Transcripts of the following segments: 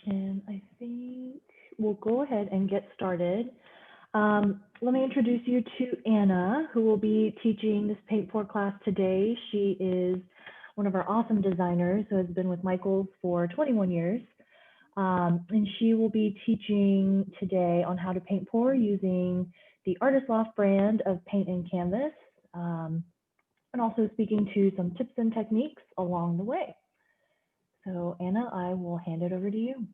And I think we'll go ahead and get started. Let me introduce you to Anna, who will be teaching this paint pour class today. She is one of our awesome designers who has been with Michael for 21 years. And she will be teaching today on how to paint pour using the Artist Loft brand of paint and canvas, and also speaking to some tips and techniques along the way. So Anna, I will hand it over to you.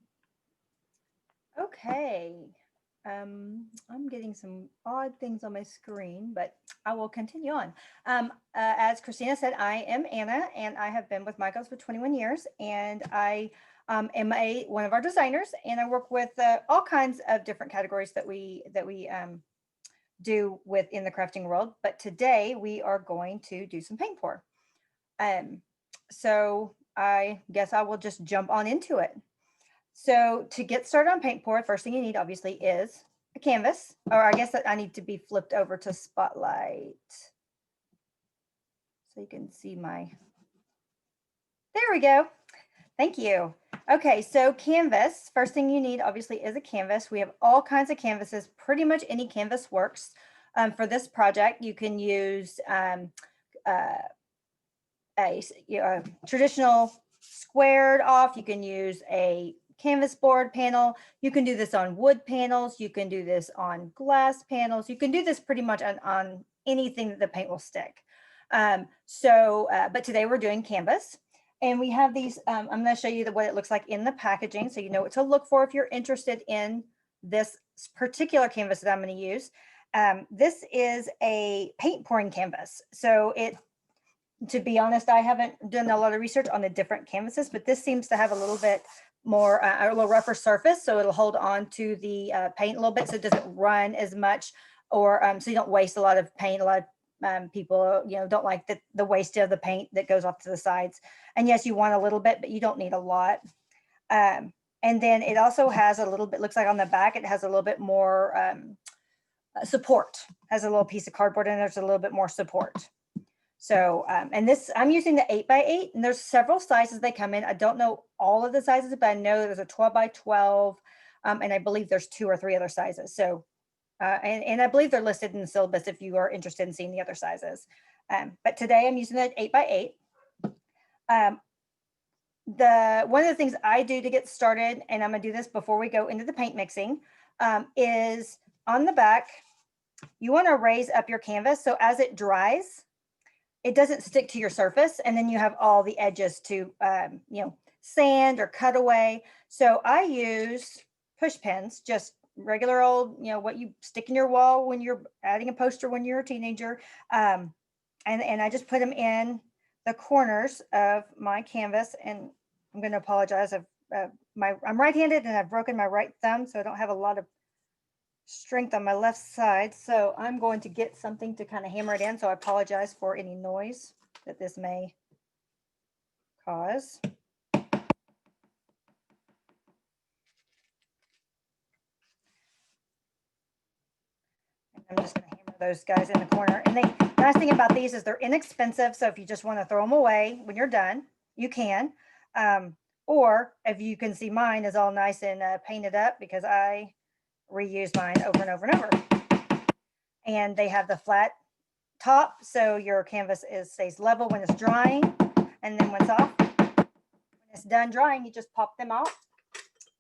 Okay. I'm getting some odd things on my screen, but I will continue on. As Christina said, I am Anna, and I have been with Michaels for 21 years, and I am one of our designers, and I work with all kinds of different categories that we do within the crafting world. But today we are going to do some paint pour. So I guess I will just jump on into it. So to get started on paint pour, first thing you need obviously is a canvas, or I guess that I need to be flipped over to spotlight. So you can see there we go. Thank you. Okay, so canvas, first thing you need obviously is a canvas. We have all kinds of canvases, pretty much any canvas works. For this project, you can use a traditional squared off, you can use a canvas board panel. You can do this on wood panels. You can do this on glass panels. You can do this pretty much on anything that the paint will stick. But today we're doing canvas. And we have these, I'm going to show you what it looks like in the packaging so you know what to look for if you're interested in this particular canvas that I'm going to use. This is a paint pouring canvas. So to be honest, I haven't done a lot of research on the different canvases, but this seems to have a little bit more, a little rougher surface, so it'll hold on to the paint a little bit, so it doesn't run as much, or so you don't waste a lot of paint. A lot of people, don't like the waste of the paint that goes off to the sides. And yes, you want a little bit, but you don't need a lot. And then it also has a little bit, looks like on the back, it has a little bit more support. Has a little piece of cardboard and there's a little bit more support. So, and this, I'm using the 8x8, and there's several sizes they come in. I don't know all of the sizes, but I know there's a 12x12, and I believe there's 2 or 3 other sizes. So, and I believe they're listed in the syllabus if you are interested in seeing the other sizes. But today I'm using the 8x8. One of the things I do to get started, and I'm gonna do this before we go into the paint mixing, is on the back, you wanna raise up your canvas so as it dries, it doesn't stick to your surface, and then you have all the edges to sand or cut away. So I use push pins, just regular old, what you stick in your wall when you're adding a poster when you're a teenager, and I just put them in the corners of my canvas. And I'm going to apologize. I'm right-handed and I've broken my right thumb, so I don't have a lot of strength on my left side, so I'm going to get something to kind of hammer it in. So I apologize for any noise that this may cause. I'm just going to hammer those guys in the corner. And the nice thing about these is they're inexpensive, so if you just want to throw them away when you're done, you can. Or if you can see, mine is all nice and painted up because I reuse mine over and over and over. And they have the flat top, so your canvas stays level when it's drying, and then when it's done drying, you just pop them out,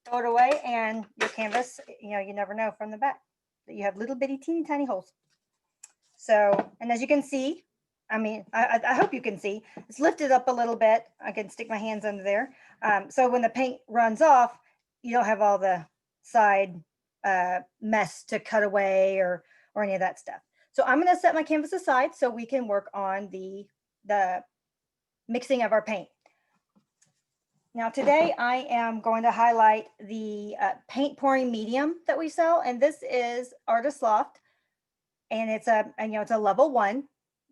throw it away, and your canvas, you never know from the back that you have little bitty teeny tiny holes. So, and as you can see, I hope you can see, it's lifted up a little bit. I can stick my hands under there. So when the paint runs off, you don't have all the side mess to cut away or any of that stuff. So I'm going to set my canvas aside so we can work on the mixing of our paint. Now today I am going to highlight the paint pouring medium that we sell, and this is Artist Loft, and it's a level 1,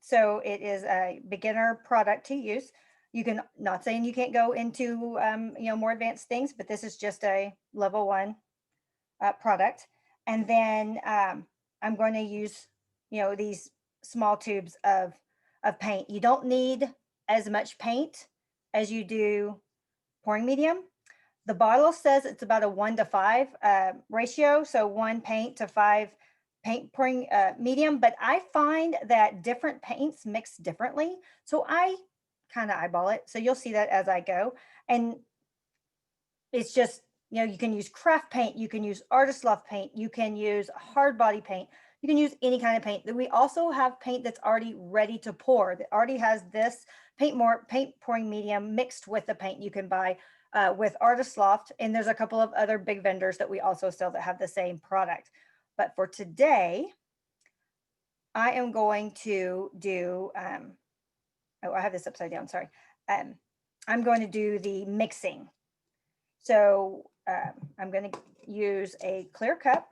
so it is a beginner product to use. You can, not saying you can't go into more advanced things, but this is just a level 1 product. And then I'm going to use these small tubes of paint. You don't need as much paint as you do pouring medium. The bottle says it's about a 1:5 ratio, so 1 paint to 5 paint pouring medium, but I find that different paints mix differently. So I kind of eyeball it. So you'll see that as I go. And it's just, you know, you can use craft paint, you can use artist loft paint, you can use hard body paint, you can use any kind of paint. Then we also have paint that's already ready to pour, that already has this paint pouring medium mixed with the paint you can buy with Artist Loft. And there's a couple of other big vendors that we also sell that have the same product. But for today, I am going to do, oh, I have this upside down, sorry. I'm going to do the mixing. So I'm going to use a clear cup.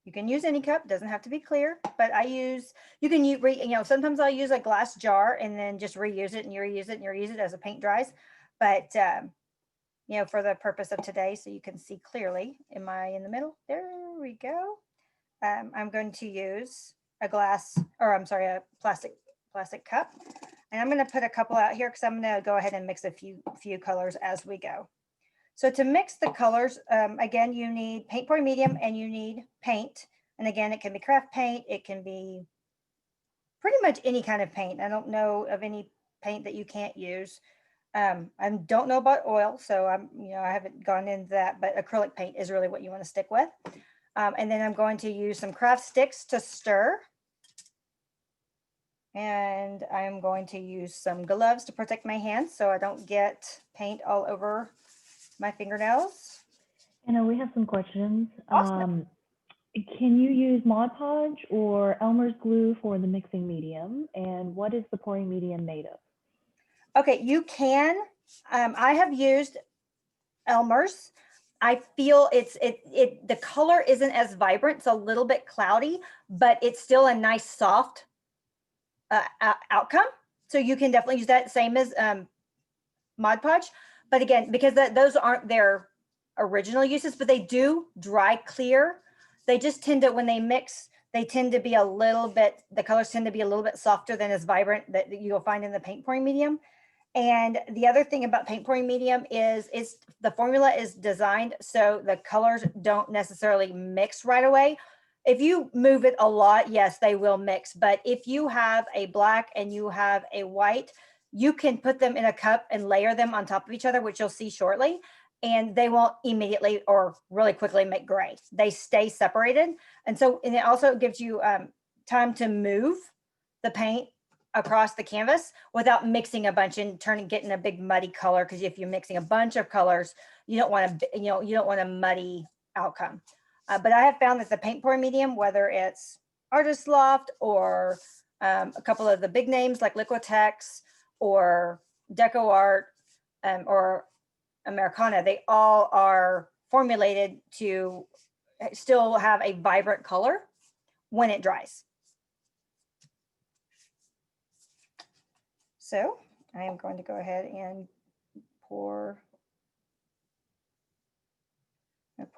You can use any cup, doesn't have to be clear, but you can use, you know, sometimes I'll use a glass jar and then just reuse it and reuse it and reuse it as the paint dries. But, you know, for the purpose of today, so you can see clearly, am I in the middle? There we go. I'm going to use a plastic cup. And I'm going to put a couple out here because I'm going to go ahead and mix a few colors as we go. So to mix the colors, again, you need paint pouring medium and you need paint. And again, it can be craft paint. It can be pretty much any kind of paint. I don't know of any paint that you can't use. I don't know about oil, so I haven't gone into that, but acrylic paint is really what you want to stick with. And then I'm going to use some craft sticks to stir. And I'm going to use some gloves to protect my hands so I don't get paint all over my fingernails. Anna, we have some questions. Awesome. Can you use Mod Podge or Elmer's glue for the mixing medium? And what is the pouring medium made of? Okay, you can. I have used Elmer's. I feel the color isn't as vibrant. It's a little bit cloudy, but it's still a nice soft outcome. So you can definitely use that, same as Mod Podge. But again, because those aren't their original uses, but they do dry clear. They just tend to, when they mix, they tend to be a little bit, the colors tend to be a little bit softer than as vibrant that you'll find in the paint pouring medium. And the other thing about paint pouring medium is the formula is designed so the colors don't necessarily mix right away. If you move it a lot, yes, they will mix. But if you have a black and you have a white, you can put them in a cup and layer them on top of each other, which you'll see shortly. And they won't immediately or really quickly make gray. They stay separated. And it also gives you time to move the paint across the canvas without mixing a bunch and getting a big muddy color. Because if you're mixing a bunch of colors, you don't want a muddy outcome. But I have found that the paint pouring medium, whether it's Artist Loft or a couple of the big names like Liquitex or Deco Art or Americana, they all are formulated to still have a vibrant color when it dries. So I am going to go ahead and pour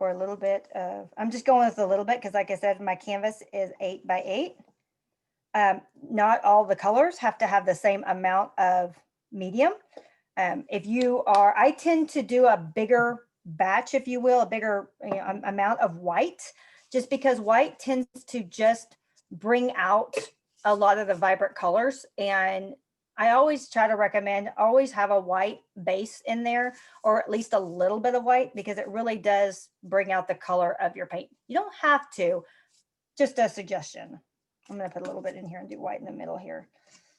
a little bit of, I'm just going with a little bit because like I said, my canvas is 8 by 8. Not all the colors have to have the same amount of medium. I tend to do a bigger batch, if you will, a bigger amount of white, just because white tends to just bring out a lot of the vibrant colors. And I always try to recommend always have a white base in there, or at least a little bit of white, because it really does bring out the color of your paint. You don't have to, just a suggestion. I'm going to put a little bit in here and do white in the middle here.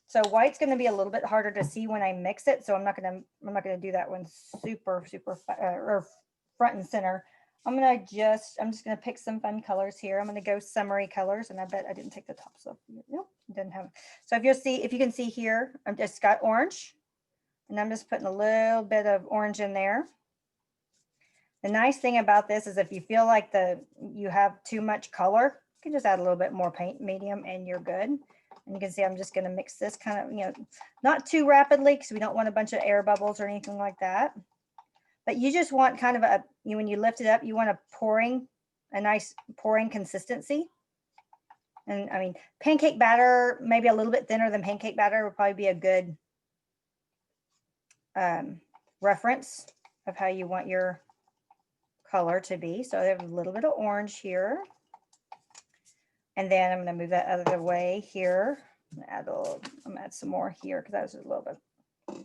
So white's going to be a little bit harder to see when I mix it. So I'm not going to do that one super or front and center. I'm just going to pick some fun colors here. I'm going to go summery colors, and I bet I didn't take the tops off. Nope, didn't have. So if you can see here, I'm just got orange, and I'm just putting a little bit of orange in there. The nice thing about this is if you feel like you have too much color, you can just add a little bit more paint medium and you're good. And you can see I'm just going to mix this kind of, not too rapidly because we don't want a bunch of air bubbles or anything like that. But you just want kind of when you lift it up, you want a nice pouring consistency. And I mean, pancake batter, maybe a little bit thinner than pancake batter would probably be a good reference. of how you want your color to be. So I have a little bit of orange here. And then I'm going to move that out of the way here. I'm going to add some more here because that was a little bit.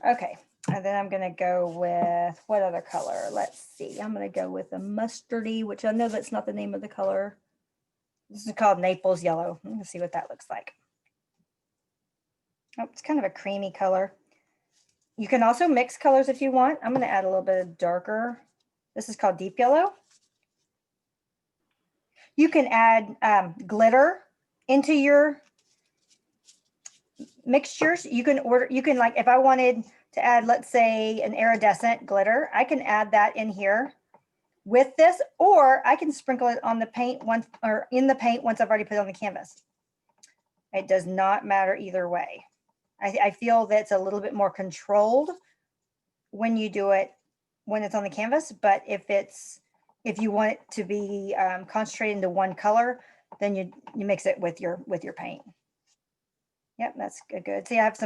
Okay. And then I'm going to go with what other color? Let's see. I'm going to go with a mustardy, which I know that's not the name of the color. This is called Naples yellow. I'm going to see what that looks like. Oh, it's kind of a creamy color. You can also mix colors if you want. I'm going to add a little bit of darker. This is called deep yellow. You can add glitter into your mixtures. You can like, if I wanted to add, let's say, an iridescent glitter, I can add that in here with this, or I can sprinkle it on the paint once, or in the paint once I've already put it on the canvas. It does not matter either way. I feel that it's a little bit more controlled when you do it when it's on the canvas, but if you want it to be concentrated into one color, then you mix it with your paint. Yep, that's good. See, I have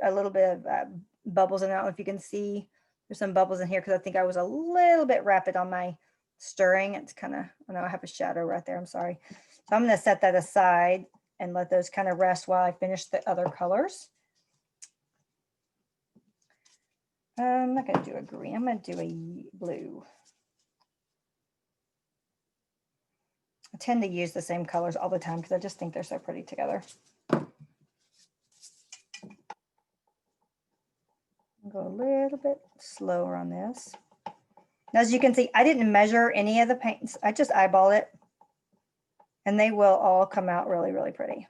a little bit of bubbles in it. I don't know if you can see. There's some bubbles in here because I think I was a little bit rapid on my stirring. It's kind of, I know I have a shadow right there. I'm sorry. So I'm going to set that aside and let those kind of rest while I finish the other colors. I'm not going to do a green. I'm going to do a blue. I tend to use the same colors all the time because I just think they're so pretty together. I'll go a little bit slower on this. As you can see, I didn't measure any of the paints. I just eyeballed it. And they will all come out really, really pretty.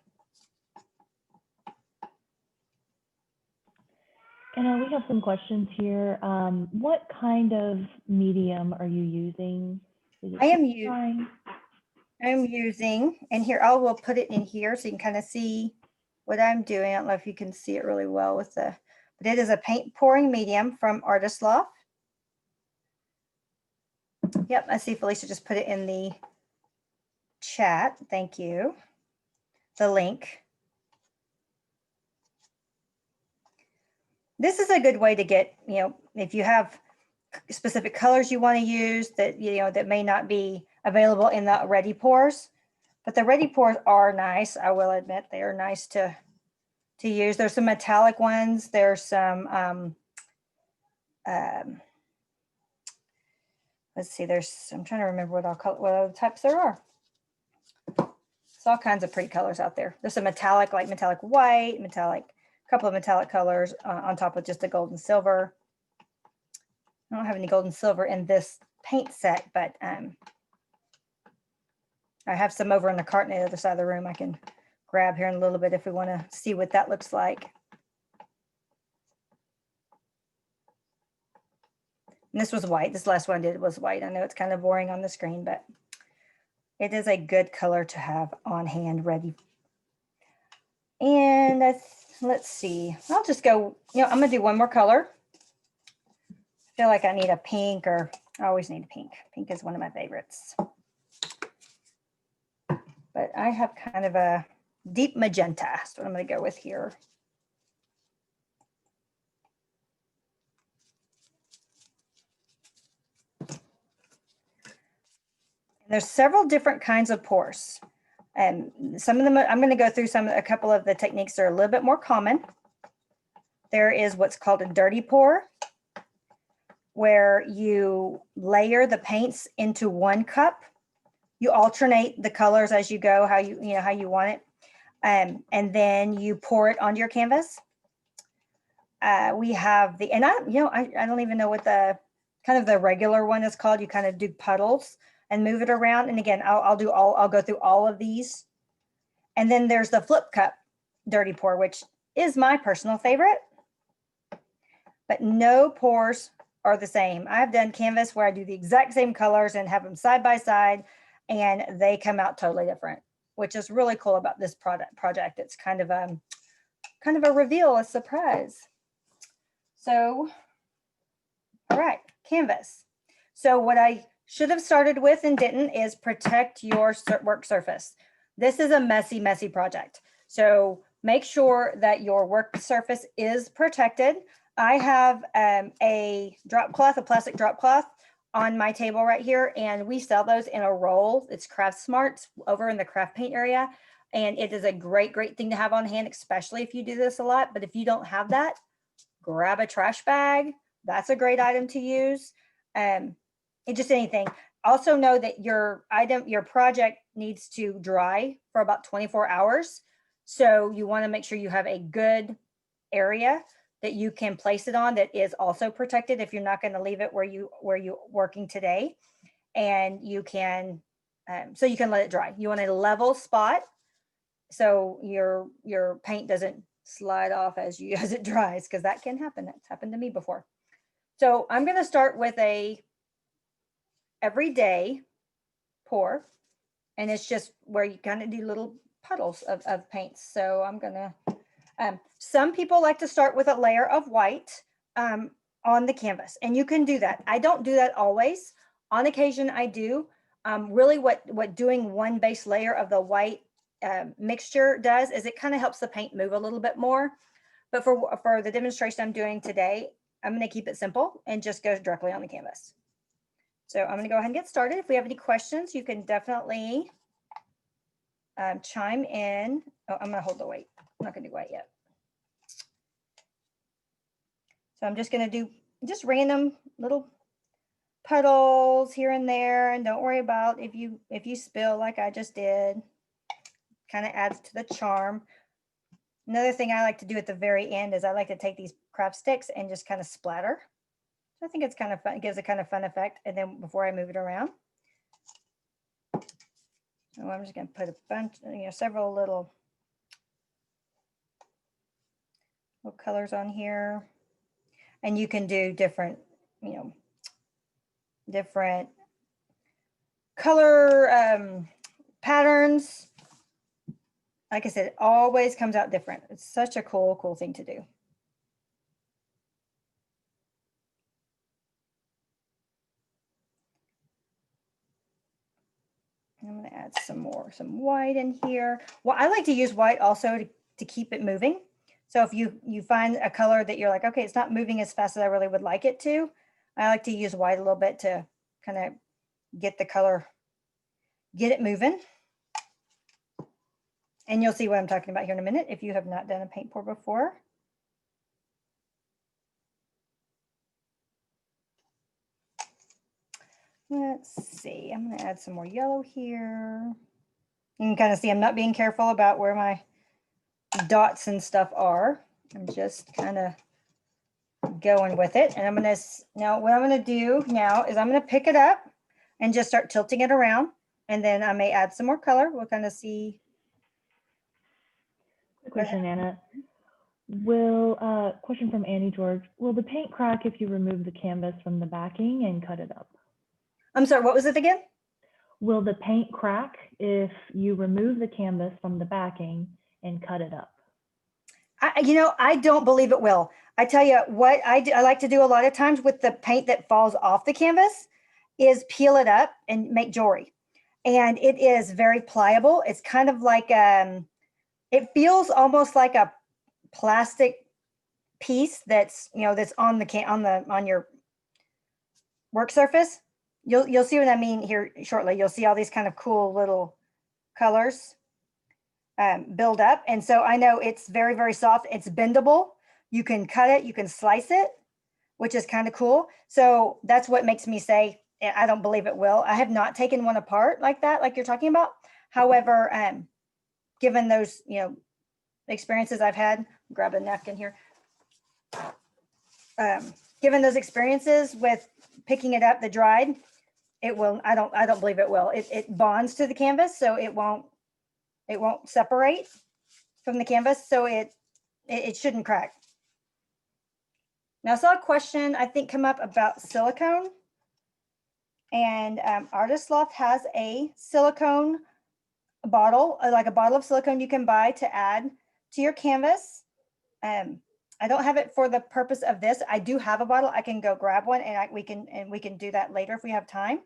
Anna, we have some questions here. What kind of medium are you using? I am using, and here I will put it in here so you can kind of see what I'm doing. I don't know if you can see it really well with the, but it is a paint pouring medium from Loft. Yep, I see Felicia just put it in the chat. Thank you. The link. This is a good way to get, if you have specific colors you want to use that, that may not be available in the ready pours, but the ready pours are nice. I will admit they are nice to use. There's some metallic ones. There's some, let's see, I'm trying to remember what other types there are. There's all kinds of pretty colors out there. There's some metallic, like metallic white, couple of metallic colors on top of just a gold and silver. I don't have any gold and silver in this paint set, but I have some over in the cart on the other side of the room I can grab here in a little bit if we want to see what that looks like. And this was white. This last one I did was white. I know it's kind of boring on the screen, but it is a good color to have on hand ready. And let's see, I'll just go, I'm going to do one more color. I feel like I need a pink, or I always need a pink. Pink is one of my favorites. But I have kind of a deep magenta. That's what I'm going to go with here. And there's several different kinds of pours. And some of them, I'm going to go through a couple of the techniques that are a little bit more common. There is what's called a dirty pour, where you layer the paints into one cup. You alternate the colors as you go, how you want it. And then you pour it onto your canvas. We have I don't even know what the kind of the regular one is called. You kind of do puddles and move it around. And again, I'll go through all of these. And then there's the flip cup dirty pour, which is my personal favorite. But no pours are the same. I've done canvas where I do the exact same colors and have them side by side, and they come out totally different, which is really cool about this project. It's kind of a reveal, a surprise. So, all right, canvas. So what I should have started with and didn't is protect your work surface. This is a messy, messy project. So make sure that your work surface is protected. I have a drop cloth, a plastic drop cloth on my table right here, and we sell those in a roll. It's Craft Smarts over in the craft paint area. And it is a great, great thing to have on hand, especially if you do this a lot. But if you don't have that, grab a trash bag. That's a great item to use. And just anything. Also know that your project needs to dry for about 24 hours. So you want to make sure you have a good area that you can place it on that is also protected if you're not going to leave it where you working today. And you can, so you can let it dry. You want a level spot so your paint doesn't slide off as it dries, because that can happen. That's happened to me before. So I'm going to start with a everyday pour, and it's just where you kind of do little puddles of paints. So I'm going to, some people like to start with a layer of white on the canvas, and you can do that. I don't do that always. On occasion I do. Really what doing one base layer of the white mixture does is it kind of helps the paint move a little bit more. But for the demonstration I'm doing today, I'm going to keep it simple and just go directly on the canvas. So I'm going to go ahead and get started. If we have any questions, you can definitely chime in. Oh, I'm going to hold the white. I'm not going to do white yet. So I'm just going to do just random little puddles here and there, and don't worry about if you spill like I just did. Kind of adds to the charm. Another thing I like to do at the very end is I like to take these craft sticks and just kind of splatter. So I think it's kind of fun. It gives a kind of fun effect. And then before I move it around, so I'm just going to put a bunch, several little colors on here. And you can do different, different color patterns. Like I said, it always comes out different. It's such a cool thing to do. I'm going to add some white in here. Well, I like to use white also to keep it moving. So if you find a color that you're like, okay, it's not moving as fast as I really would like it to, I like to use white a little bit to kind of get the color, get it moving. And you'll see what I'm talking about here in a minute if you have not done a paint pour before. Let's see, I'm going to add some more yellow here. You can kind of see I'm not being careful about where my dots and stuff are. I'm just kind of going with it. And I'm going to, now what I'm going to do now is I'm going to pick it up and just start tilting it around. And then I may add some more color. We'll kind of see. Question, Anna. Question from Annie George. Will the paint crack if you remove the canvas from the backing and cut it up? I'm sorry, what was it again? Will the paint crack if you remove the canvas from the backing and cut it up? I don't believe it will. I tell you what I like to do a lot of times with the paint that falls off the canvas is peel it up and make jewelry. And it is very pliable. It's kind of like, it feels almost like a plastic piece that's, that's on your work surface. You'll see what I mean here shortly. You'll see all these kind of cool little colors build up. And so I know it's very, very soft. It's bendable. You can cut it, you can slice it, which is kind of cool. So that's what makes me say, I don't believe it will. I have not taken one apart like that, like you're talking about. However, given those, experiences I've had, grab a napkin here. Given those experiences with picking it up, the dried, it will, I don't believe it will. It bonds to the canvas, so it won't separate from the canvas, so it shouldn't crack. Now I saw a question I think come up about silicone, and Artist Loft has a silicone bottle, like a bottle of silicone you can buy to add to your canvas. I don't have it for the purpose of this. I do have a bottle. I can go grab one, and we can do that later if we have time.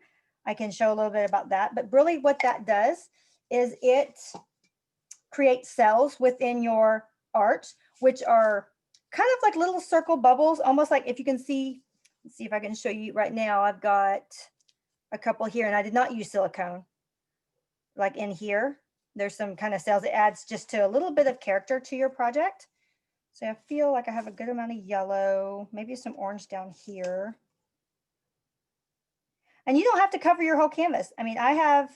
I can show a little bit about that. But really what that does is it creates cells within your art, which are kind of like little circle bubbles, almost like if you can see, let's see if I can show you right now. I've got a couple here and I did not use silicone. Like in here, there's some kind of cells. It adds just to a little bit of character to your project. So I feel like I have a good amount of yellow, maybe some orange down here. And you don't have to cover your whole canvas. I mean, I have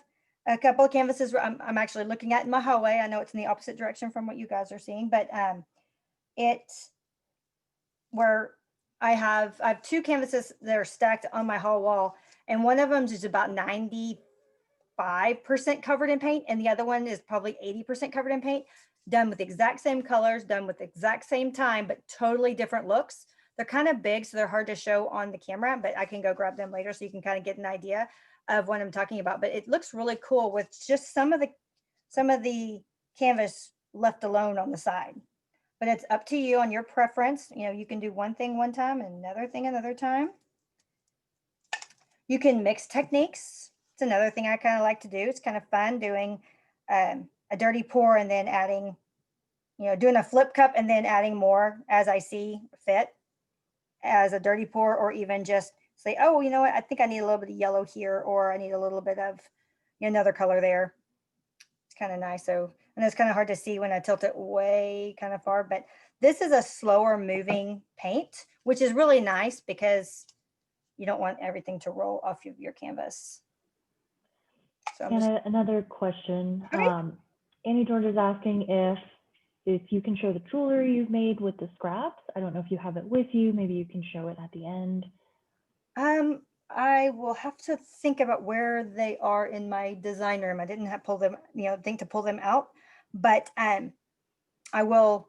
a couple of canvases where I'm actually looking at in my hallway. I know it's in the opposite direction from what you guys are seeing, but where I have 2 canvases that are stacked on my hall wall, and one of them is about 95% covered in paint, and the other one is probably 80% covered in paint, done with the exact same colors, done with the exact same time, but totally different looks. They're kind of big, so they're hard to show on the camera, but I can go grab them later so you can kind of get an idea of what I'm talking about. But it looks really cool with just some of the canvas left alone on the side. But it's up to you on your preference. You know, you can do one thing one time and another thing another time. You can mix techniques. It's another thing I kind of like to do. It's kind of fun doing a dirty pour and then adding, you know, doing a flip cup and then adding more as I see fit as a dirty pour, or even just say, oh, you know what, I think I need a little bit of yellow here, or I need a little bit of, you know, another color there. It's kind of nice. So, and it's kind of hard to see when I tilt it way kind of far, but this is a slower moving paint, which is really nice because you don't want everything to roll off of your canvas. So another question. Okay. Annie George is asking if you can show the jewelry you've made with the scraps. I don't know if you have it with you. Maybe you can show it at the end. I will have to think about where they are in my design room. I didn't have pull them, you know, think to pull them out, but I will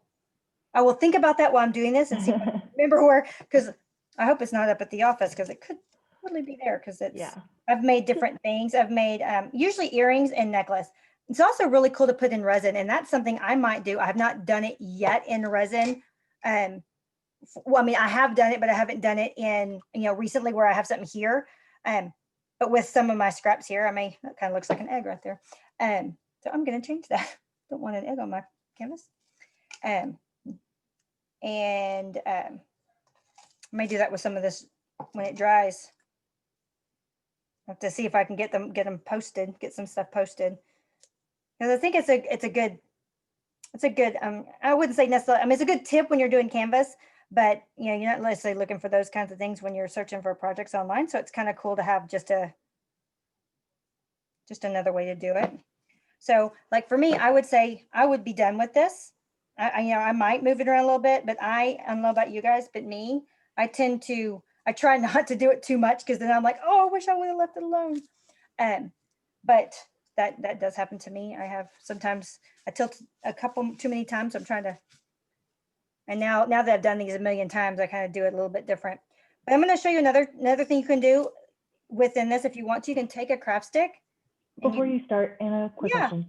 think about that while I'm doing this and see if I can remember where, because I hope it's not up at the office, because it could totally be there, because it's, yeah. I've made different things. I've made usually earrings and necklace. It's also really cool to put in resin, and that's something I might do. I have not done it yet in resin. Well, I mean, I have done it, but I haven't done it in, you know, recently where I have something here. But with some of my scraps here, that kind of looks like an egg right there. So I'm going to change that. Don't want an egg on my canvas. I may do that with some of this when it dries. I have to see if I can get them posted, get some stuff posted. Because I think it's a good, I wouldn't say necessarily, I mean, it's a good tip when you're doing canvas, but you know, you're not necessarily looking for those kinds of things when you're searching for projects online. So it's kind of cool to have just another way to do it. So like for me, I would say I would be done with this. You know, I might move it around a little bit, but I don't know about you guys, but me, I try not to do it too much, because then I'm like, oh, I wish I would have left it alone. But that does happen to me. Sometimes I tilt a couple too many times. I'm trying to, and now that I've done these a million times, I kind of do it a little bit different. But I'm going to show you another thing you can do within this. If you want to, you can take a craft stick. Before you start, Anna, quick question.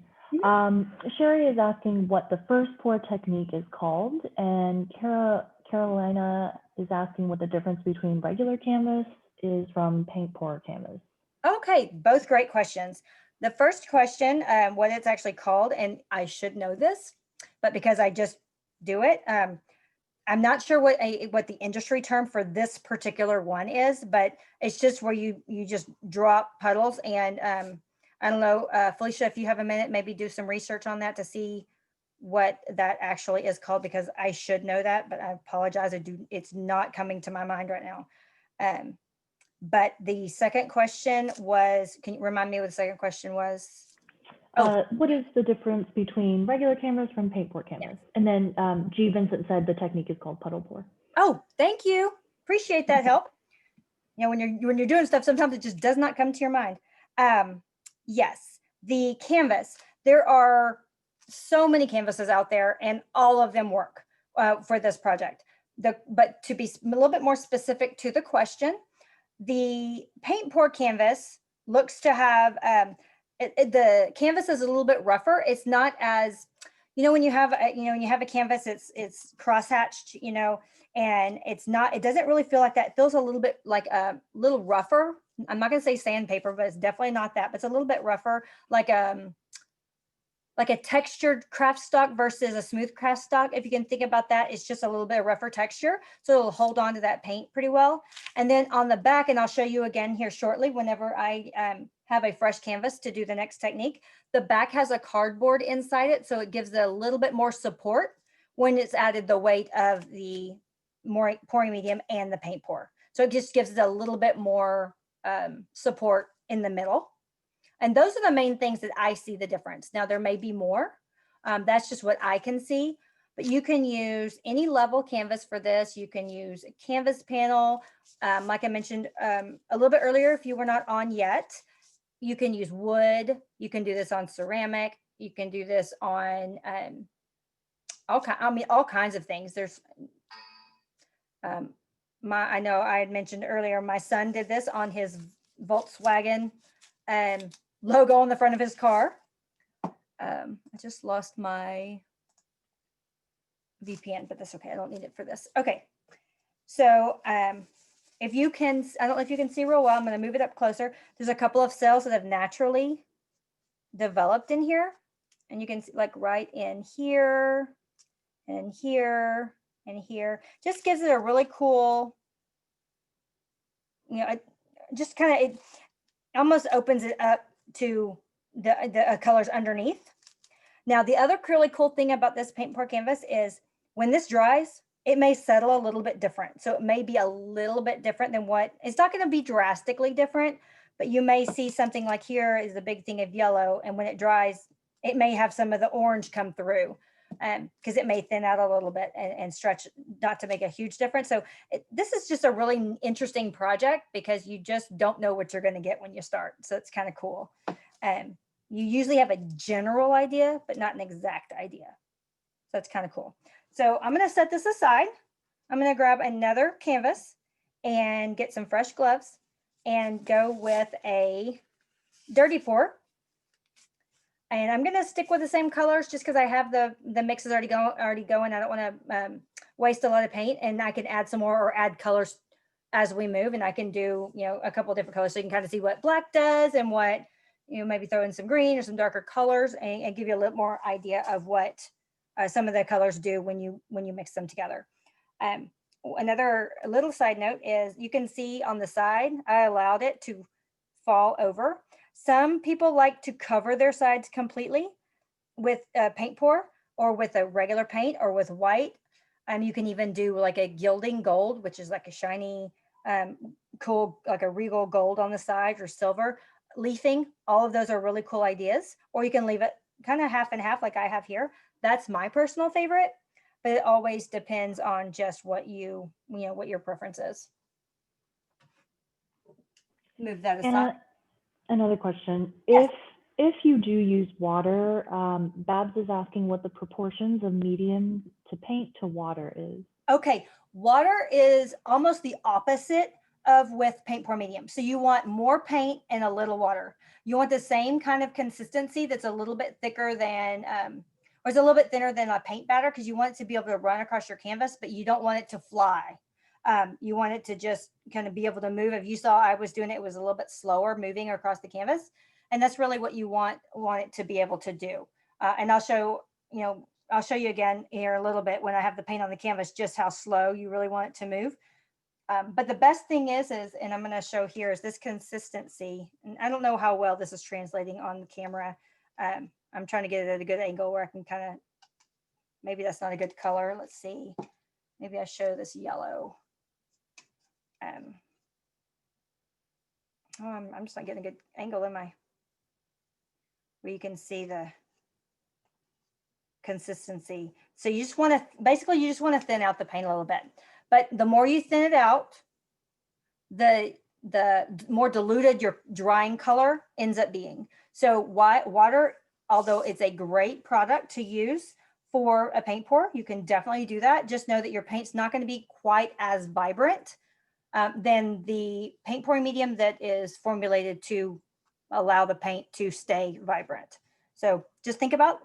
Sherry is asking what the first pour technique is called, and Carolina is asking what the difference between regular canvas is from paint pour canvas. Okay, both great questions. The first question, what it's actually called, and I should know this, but because I just do it, I'm not sure what the industry term for this particular one is, but it's just where you just drop puddles. And I don't know, Felicia, if you have a minute, maybe do some research on that to see what that actually is called, because I should know that, but I apologize. It's not coming to my mind right now. But the second question was, can you remind me what the second question was? What is the difference between regular canvas from paint pour canvas? Yes. And then G. Vincent said the technique is called puddle pour. Oh, thank you. Appreciate that help. You know, when you're doing stuff, sometimes it just does not come to your mind. Yes, the canvas. There are so many canvases out there, and all of them work for this project. But to be a little bit more specific to the question, the paint pour canvas looks to have the canvas is a little bit rougher. It's not as, you know, when you have a canvas, it's crosshatched, you know, and it doesn't really feel like that. It feels a little bit like a little rougher. I'm not going to say sandpaper, but it's definitely not that, but it's a little bit rougher, like like a textured craft stock versus a smooth craft stock. If you can think about that, it's just a little bit rougher texture. So it'll hold on to that paint pretty well. And then on the back, and I'll show you again here shortly, whenever I have a fresh canvas to do the next technique, the back has a cardboard inside it. So it gives it a little bit more support when it's added the weight of the pouring medium and the paint pour. So it just gives it a little bit more support in the middle. And those are the main things that I see the difference. Now, there may be more. That's just what I can see. But you can use any level canvas for this. You can use a canvas panel. Like I mentioned a little bit earlier, if you were not on yet, you can use wood. You can do this on ceramic. You can do this on all kinds of things. There's I know I had mentioned earlier, my son did this on his Volkswagen logo on the front of his car. I just lost my VPN, but that's okay. I don't need it for this. Okay. So if you can, I don't know if you can see real well, I'm going to move it up closer. There's a couple of cells that have naturally developed in here. And you can see like right in here and here and here. Just gives it a really cool, you know, it just kind of, it almost opens it up to the colors underneath. Now, the other really cool thing about this paint pour canvas is when this dries, it may settle a little bit different. So it may be a little bit different than what, it's not going to be drastically different, but you may see something like here is the big thing of yellow. And when it dries, it may have some of the orange come through because it may thin out a little bit and stretch, not to make a huge difference. So this is just a really interesting project because you just don't know what you're going to get when you start. So it's kind of cool. You usually have a general idea, but not an exact idea. So it's kind of cool. So I'm going to set this aside. I'm going to grab another canvas and get some fresh gloves and go with a dirty pour. And I'm going to stick with the same colors just because I have the mixes already going. I don't want to waste a lot of paint, and I can add some more or add colors as we move. And I can do, you know, a couple of different colors so you can kind of see what black does and what, you know, maybe throw in some green or some darker colors and give you a little more idea of what some of the colors do when you mix them together. Another little side note is you can see on the side, I allowed it to fall over. Some people like to cover their sides completely with a paint pour or with a regular paint or with white. You can even do like a gilding gold, which is like a shiny, cool, like a regal gold on the side, or silver leafing. All of those are really cool ideas. Or you can leave it kind of half and half like I have here. That's my personal favorite, but it always depends on just what you know, what your preference is. Move that aside. Another question. Yes. If you do use water, Babs is asking what the proportions of medium to paint to water is. Okay, water is almost the opposite of with paint pour medium. So you want more paint and a little water. You want the same kind of consistency that's a little bit thicker than, or it's a little bit thinner than a paint batter, because you want it to be able to run across your canvas, but you don't want it to fly. You want it to just kind of be able to move. If you saw I was doing it, it was a little bit slower moving across the canvas. And that's really what you want it to be able to do. And I'll show you again here a little bit when I have the paint on the canvas, just how slow you really want it to move. But the best thing is, and I'm going to show here, is this consistency. And I don't know how well this is translating on the camera. I'm trying to get it at a good angle where I can kind of, maybe that's not a good color. Let's see. Maybe I show this yellow. I'm just not getting a good angle in my, where you can see the consistency. So you just want to, basically you just want to thin out the paint a little bit, but the more you thin it out, the more diluted your drying color ends up being. So water, although it's a great product to use for a paint pour, you can definitely do that. Just know that your paint's not going to be quite as vibrant than the paint pouring medium that is formulated to allow the paint to stay vibrant. So just think about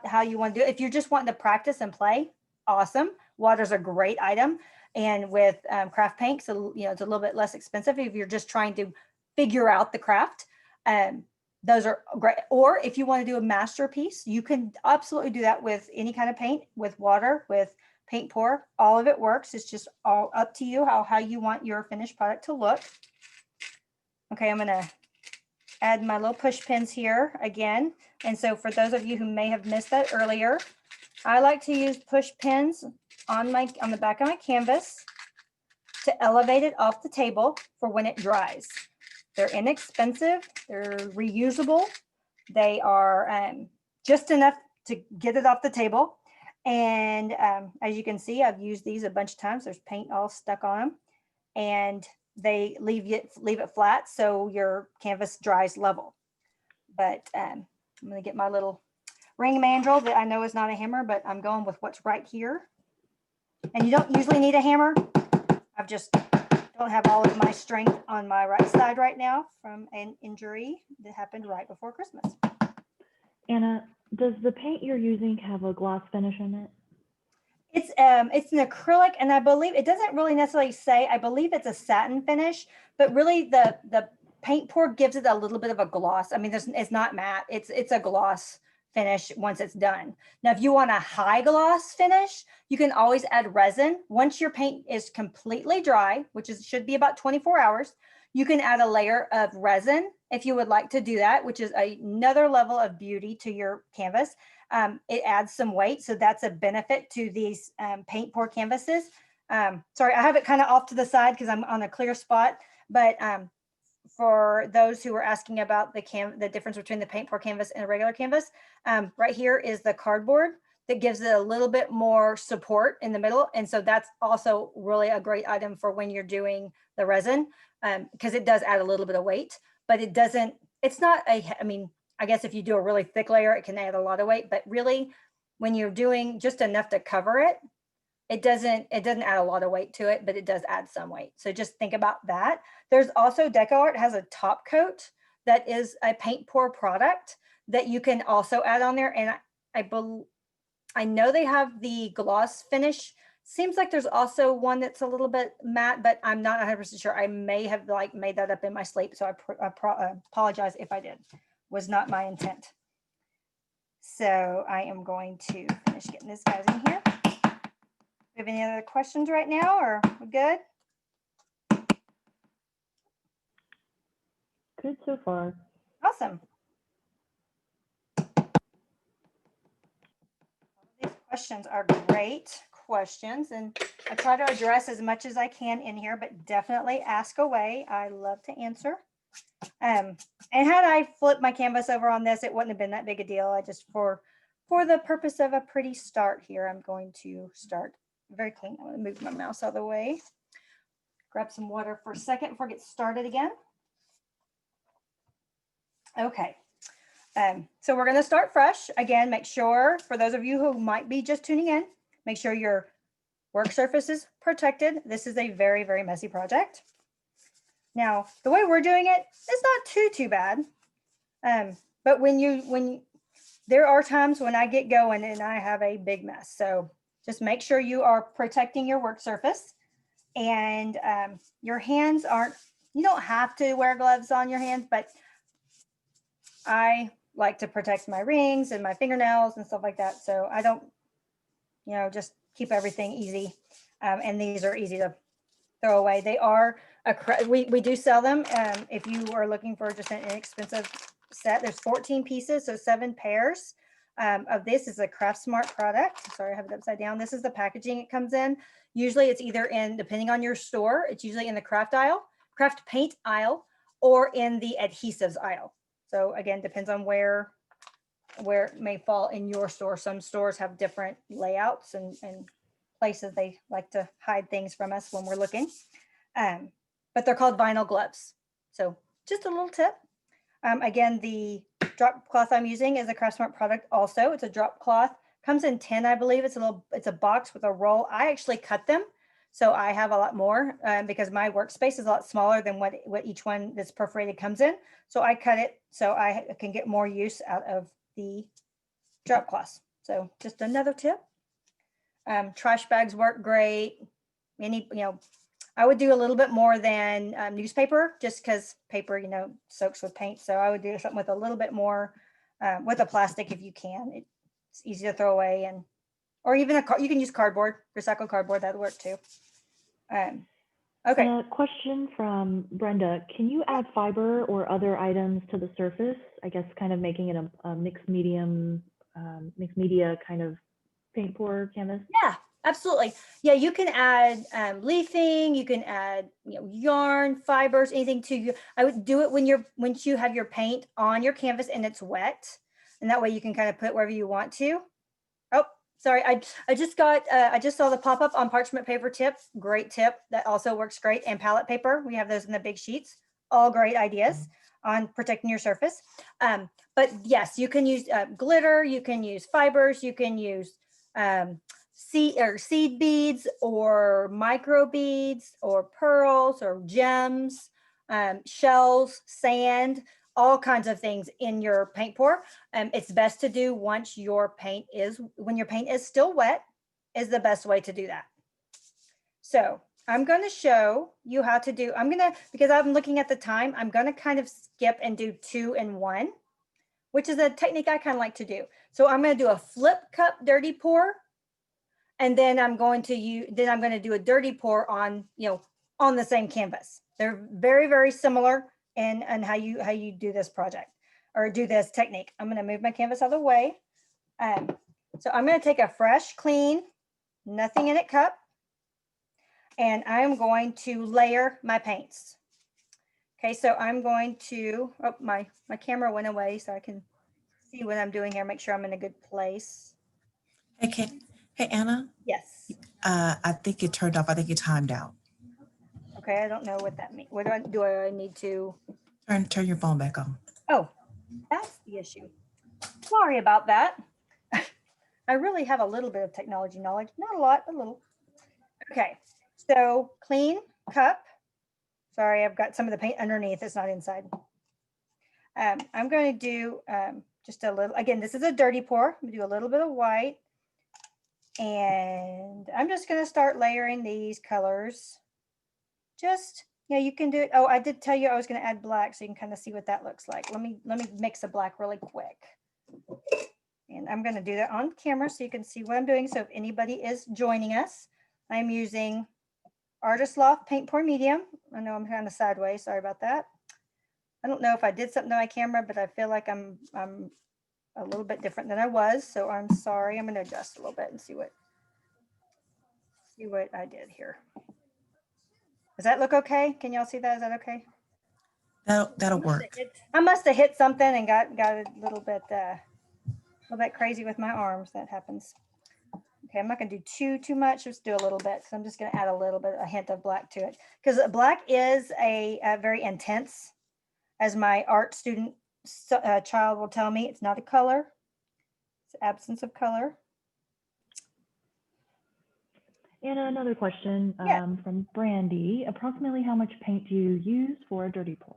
how you want to do it. If you're just wanting to practice and play, awesome. Water's a great item. And with craft paint, so it's a little bit less expensive if you're just trying to figure out the craft. those are great. Or if you want to do a masterpiece, you can absolutely do that with any kind of paint, with water, with paint pour. All of it works. It's just all up to you how you want your finished product to look. Okay, I'm going to add my little push pins here again. And so for those of you who may have missed that earlier, I like to use push pins on the back of my canvas to elevate it off the table for when it dries. They're inexpensive, they're reusable, they are just enough to get it off the table. And as you can see, I've used these a bunch of times. There's paint all stuck on them, and they leave it flat so your canvas dries level. But I'm going to get my little ring mandrel that I know is not a hammer, but I'm going with what's right here. And you don't usually need a hammer. I've just don't have all of my strength on my right side right now from an injury that happened right before Christmas. Anna, does the paint you're using have a gloss finish in it? It's an acrylic, and I believe it doesn't really necessarily say. I believe it's a satin finish, but really the paint pour gives it a little bit of a gloss. I mean, it's not matte. It's a gloss finish once it's done. Now, if you want a high gloss finish, you can always add resin. Once your paint is completely dry, which should be about 24 hours, you can add a layer of resin if you would like to do that, which is another level of beauty to your canvas. It adds some weight, so that's a benefit to these paint pour canvases. Sorry, I have it kind of off to the side because I'm on a clear spot, but for those who are asking about the difference between the paint pour canvas and a regular canvas, right here is the cardboard that gives it a little bit more support in the middle. And so that's also really a great item for when you're doing the resin, because it does add a little bit of weight, but it's not I mean, I guess if you do a really thick layer, it can add a lot of weight, but really when you're doing just enough to cover it, it doesn't add a lot of weight to it, but it does add some weight. So just think about that. There's also DecoArt has a top coat that is a paint pour product that you can also add on there. And I know they have the gloss finish. Seems like there's also one that's a little bit matte, but I'm not 100% sure. I may have made that up in my sleep. So I apologize if I did. Was not my intent. So I am going to finish getting this guys in here. Do you have any other questions right now, or we good? Good so far. Awesome. These questions are great questions, and I try to address as much as I can in here, but definitely ask away. I love to answer. And had I flipped my canvas over on this, it wouldn't have been that big a deal. I just, for the purpose of a pretty start here, I'm going to start very clean. I'm going to move my mouse out of the way. Grab some water for a second before I get started again. Okay. So we're going to start fresh. Again, make sure, for those of you who might be just tuning in, make sure your work surface is protected. This is a very, very messy project. Now, the way we're doing it, it's not too bad. But when there are times when I get going and I have a big mess. So just make sure you are protecting your work surface, and your hands you don't have to wear gloves on your hands, but I like to protect my rings and my fingernails and stuff like that. So I don't, just keep everything easy. And these are easy to throw away. They are, we do sell them. If you are looking for just an inexpensive set, there's 14 pieces, so 7 pairs. Of this is a CraftSmart product. Sorry, I have it upside down. This is the packaging it comes in. Usually it's either depending on your store, it's usually in the craft paint aisle, or in the adhesives aisle. So again, depends on where it may fall in your store. Some stores have different layouts and places they like to hide things from us when we're looking. But they're called vinyl gloves. So just a little tip. Again, the drop cloth I'm using is a CraftSmart product also. It's a drop cloth. Comes in 10, I believe. It's a box with a roll. I actually cut them, so I have a lot more because my workspace is a lot smaller than what each one that's perforated comes in. So I cut it so I can get more use out of the drop cloths. So just another tip. Trash bags work great. I would do a little bit more than newspaper, just because paper, you know, soaks with paint. So I would do something with a little bit more with a plastic if you can. It's easy to throw away, and or even you can use cardboard, recycled cardboard, that would work too. Okay. A question from Brenda. Can you add fiber or other items to the surface? I guess kind of making it a mixed medium, mixed media kind of paint pour canvas. Yeah, absolutely. Yeah, you can add leafing, you can add, you know, yarn, fibers, anything to you. I would do it once you have your paint on your canvas and it's wet. And that way you can kind of put it wherever you want to. Oh, sorry. I just got, I just saw the pop-up on parchment paper tip. Great tip. That also works great. And palette paper. We have those in the big sheets. All great ideas on protecting your surface. But yes, you can use glitter. You can use fibers. You can use seed beads or micro beads or pearls or gems, shells, sand, all kinds of things in your paint pour. It's best to do when your paint is still wet is the best way to do that. So I'm going to show you how to do, because I'm looking at the time, I'm going to kind of skip and do 2 in 1, which is a technique I kind of like to do. So I'm going to do a flip cup dirty pour. And then I'm going to do a dirty pour on, you know, on the same canvas. They're very, very similar in how you do this project or do this technique. I'm going to move my canvas out of the way. So I'm going to take a fresh, clean, nothing in it cup, and I'm going to layer my paints. Okay, so I'm going to, oh, my camera went away so I can see what I'm doing here, make sure I'm in a good place. Hey, Anna. Yes. I think it turned off. I think it timed out. Okay, I don't know what that means. What do I need to? Turn your phone back on. Oh, that's the issue. Sorry about that. I really have a little bit of technology knowledge. Not a lot, a little. Okay, so clean cup. Sorry, I've got some of the paint underneath. It's not inside. I'm going to do just a little. Again, this is a dirty pour. I'm going to do a little bit of white. And I'm just going to start layering these colors. Just, yeah, you can do it. Oh, I did tell you I was going to add black, so you can kind of see what that looks like. Let me mix the black really quick. And I'm going to do that on camera so you can see what I'm doing. So if anybody is joining us, I'm using Artist Loft Paint Pour Medium. I know I'm kind of sideways. Sorry about that. I don't know if I did something to my camera, but I feel like I'm a little bit different than I was. So I'm sorry. I'm going to adjust a little bit and see what I did here. Does that look okay? Can y'all see that? Is that okay? That'll work. I must have hit something and got a little bit crazy with my arms. That happens. Okay, I'm not gonna do too much. Just do a little bit. So I'm just gonna add a hint of black to it, because black is a very intense, as my art student child will tell me. It's not a color. It's absence of color. And another question Yeah. from Brandy. Approximately how much paint do you use for a dirty pour?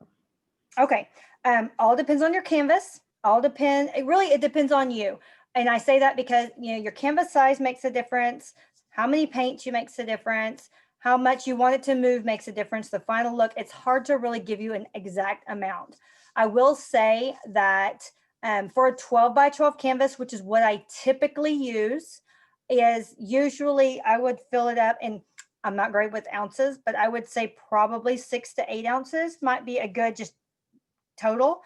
Okay, all depends on your canvas. It depends on you. And I say that because, you know, your canvas size makes a difference. How many paints you makes a difference. How much you want it to move makes a difference. The final look, it's hard to really give you an exact amount. I will say that for a 12 by 12 canvas, which is what I typically use, is usually I would fill it up, and I'm not great with ounces, but I would say probably 6 to 8 ounces might be a good just total.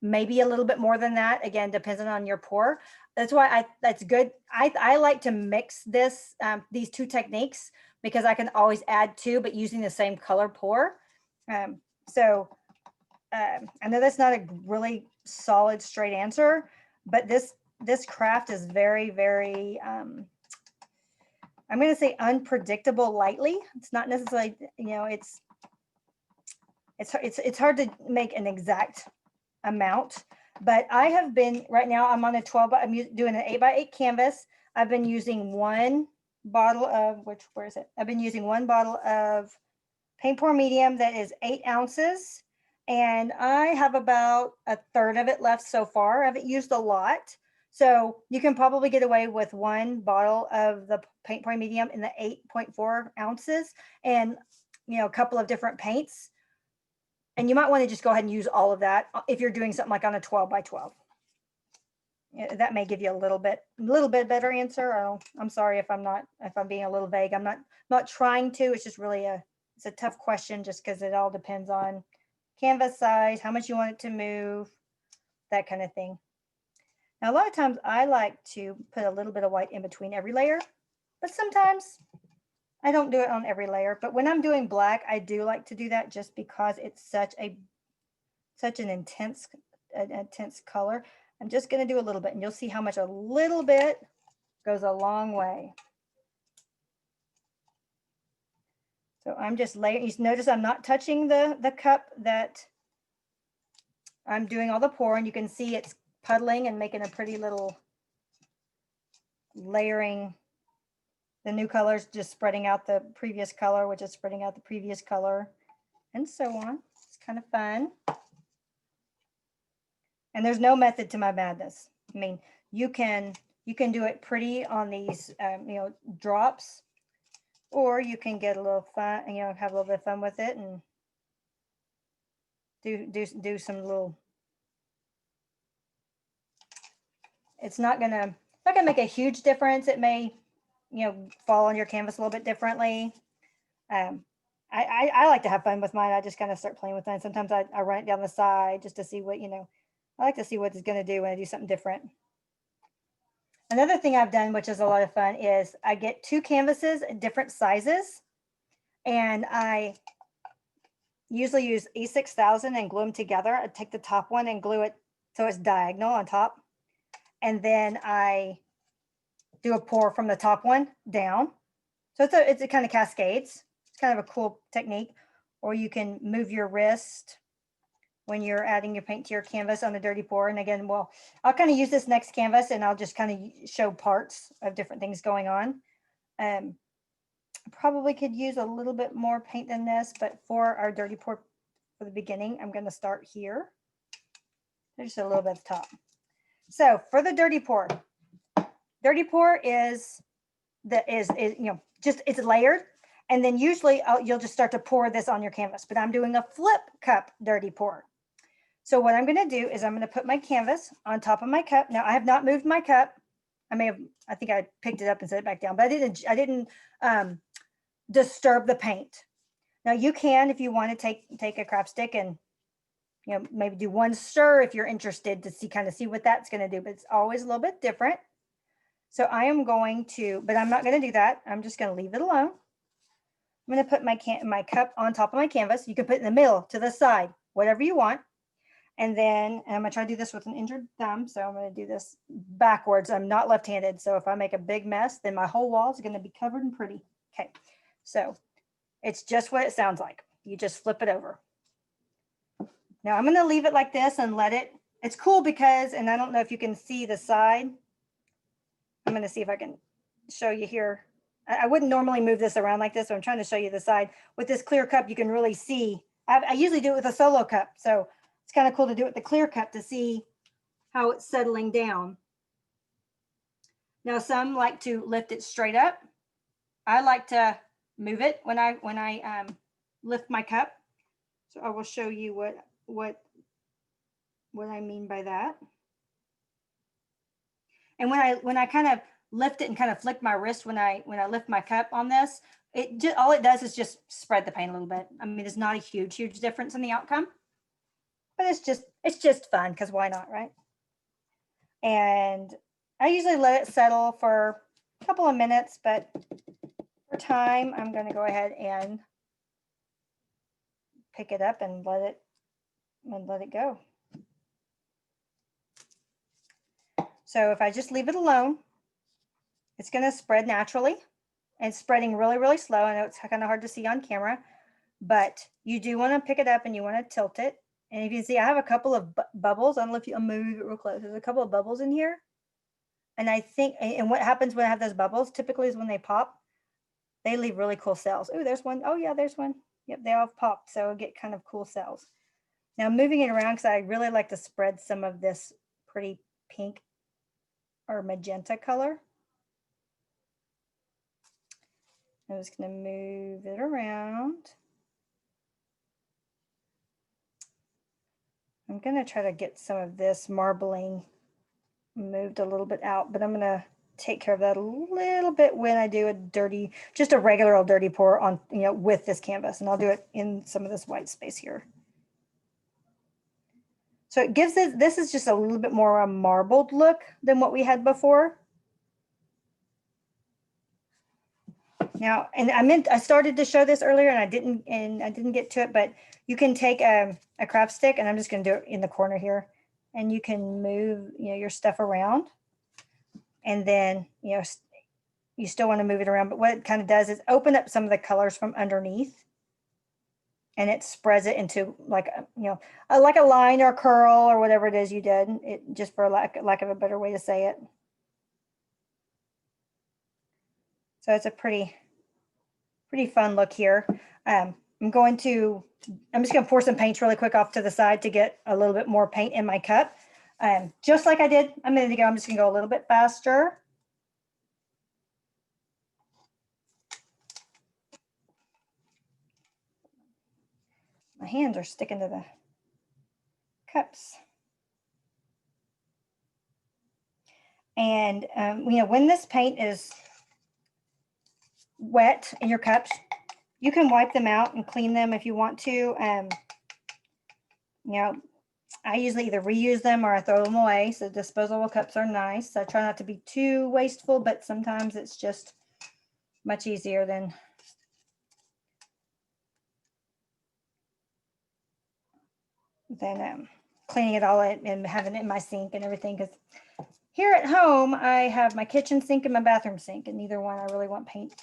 Maybe a little bit more than that, again, depending on your pour. That's why that's good. I like to mix these two techniques, because I can always add 2, but using the same color pour. I know that's not a really solid straight answer, but this craft is very, very, I'm going to say unpredictable lightly. It's not necessarily, you know, it's hard to make an exact amount, but I have been, right now I'm on a 12, I'm doing an 8 by 8 canvas. I've been using one bottle of, I've been using one bottle of Paint Pour Medium that is 8 ounces. And I have about a third of it left so far. I haven't used a lot, So you can probably get away with one bottle of the paint pouring medium in the 8.4 ounces and, you know, a couple of different paints. And you might want to just go ahead and use all of that if you're doing something like on a 12 by 12. That may give you a little bit better answer. I'm sorry if I'm being a little vague. I'm not trying to. It's just really it's a tough question just because it all depends on canvas size, how much you want it to move, that kind of thing. Now, a lot of times I like to put a little bit of white in between every layer, but sometimes I don't do it on every layer. But when I'm doing black, I do like to do that just because it's such an intense color. I'm just going to do a little bit, and you'll see how much a little bit goes a long way. So I'm just layering. You notice I'm not touching the cup that I'm doing all the pouring. You can see it's puddling and making a pretty little layering. The new colors just spreading out the previous color, which is spreading out the previous color, and so on. It's kind of fun. And there's no method to my madness. I mean, you can do it pretty on these, you know, drops, or you can get a little fun, you know, have a little bit of fun with it and do some little. It's not gonna make a huge difference. It may, you know, fall on your canvas a little bit differently. I like to have fun with mine. I just kind of start playing with mine. Sometimes I run it down the side just to see what, you know, I like to see what it's going to do when I do something different. Another thing I've done, which is a lot of fun, is I get 2 canvases at different sizes, and I usually use E6000 and glue them together. I take the top one and glue it so it's diagonal on top, and then I do a pour from the top one down. So it's a kind of cascades. It's kind of a cool technique. Or you can move your wrist when you're adding your paint to your canvas on a dirty pour. And again, well, I'll kind of use this next canvas and I'll just kind of show parts of different things going on. Probably could use a little bit more paint than this, but for our dirty pour for the beginning, I'm going to start here. There's a little bit at the top. So for the dirty pour is you know, just it's layered. And then usually you'll just start to pour this on your canvas, but I'm doing a flip cup dirty pour. So what I'm going to do is I'm going to put my canvas on top of my cup. Now I have not moved my cup. I think I picked it up and set it back down, but I didn't disturb the paint. Now you can, if you want to take a craft stick and, you know, maybe do one stir if you're interested to kind of see what that's going to do, but it's always a little bit different. So I am going to, but I'm not going to do that. I'm just going to leave it alone. I'm going to put my cup on top of my canvas. You can put it in the middle, to the side, whatever you want. And then I'm going to try to do this with an injured thumb. So I'm going to do this backwards. I'm not left-handed. So if I make a big mess, then my whole wall is going to be covered and pretty. Okay. So it's just what it sounds like. You just flip it over. Now I'm going to leave it like this and let it, it's cool because, and I don't know if you can see the side. I'm going to see if I can show you here. I wouldn't normally move this around like this, so I'm trying to show you the side. With this clear cup, you can really see. I usually do it with a solo cup, so it's kind of cool to do it with the clear cup to see how it's settling down. Now, some like to lift it straight up. I like to move it when I lift my cup. So I will show you what I mean by that. And when I kind of lift it and kind of flick my wrist when I lift my cup on this, all it does is just spread the paint a little bit. I mean, it's not a huge difference in the outcome, but it's just fun because why not, right? And I usually let it settle for a couple of minutes, but for time, I'm going to go ahead and pick it up and let it go. So if I just leave it alone, it's going to spread naturally. And it's spreading really, really slow. I know it's kind of hard to see on camera, but you do want to pick it up and you want to tilt it. And if you can see, I have a couple of bubbles. I don't know if I'll move it real close. There's a couple of bubbles in here. And I think, and what happens when I have those bubbles typically is when they pop, they leave really cool cells. Oh, there's one. Oh yeah, there's one. Yep, they all popped. So I'll get kind of cool cells. Now I'm moving it around because I really like to spread some of this pretty pink our magenta color. I'm just going to move it around. I'm going to try to get some of this marbling moved a little bit out, but I'm going to take care of that a little bit when I do a dirty, just a regular old dirty pour on, with this canvas, and I'll do it in some of this white space here. So it gives it, this is just a little bit more a marbled look than what we had before. Now, and I started to show this earlier and I didn't get to it, but you can take a craft stick, and I'm just going to do it in the corner here, and you can move, your stuff around, and then, you still want to move it around, but what it kind of does is open up some of the colors from underneath, and it spreads it into like a line or curl or whatever it is you did, it just for lack of a better way to say it. So it's a pretty fun look here. I'm just going to pour some paint really quick off to the side to get a little bit more paint in my cup. Just like I did a minute ago, I'm just going to go a little bit faster. My hands are sticking to the cups. And, when this paint is wet in your cups, you can wipe them out and clean them if you want to. I usually either reuse them or I throw them away. So disposable cups are nice. I try not to be too wasteful, but sometimes it's just much easier than cleaning it all and having it in my sink and everything. Because here at home, I have my kitchen sink and my bathroom sink, and neither one I really want paint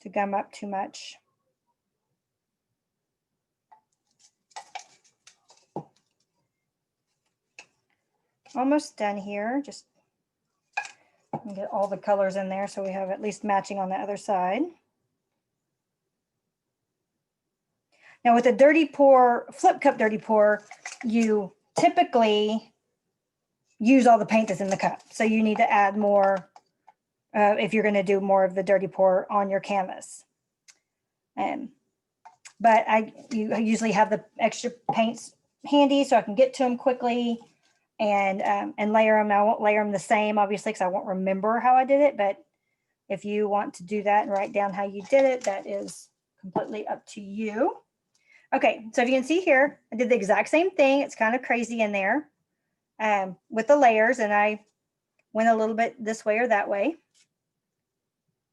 to gum up too much. Almost done here. Just get all the colors in there so we have at least matching on the other side. Now with a dirty pour, flip cup dirty pour, you typically use all the paint that's in the cup. So you need to add more if you're going to do more of the dirty pour on your canvas. But I usually have the extra paints handy so I can get to them quickly and layer them. I won't layer them the same, obviously, because I won't remember how I did it. But if you want to do that and write down how you did it, that is completely up to you. Okay, so if you can see here, I did the exact same thing. It's kind of crazy in there with the layers, and I went a little bit this way or that way.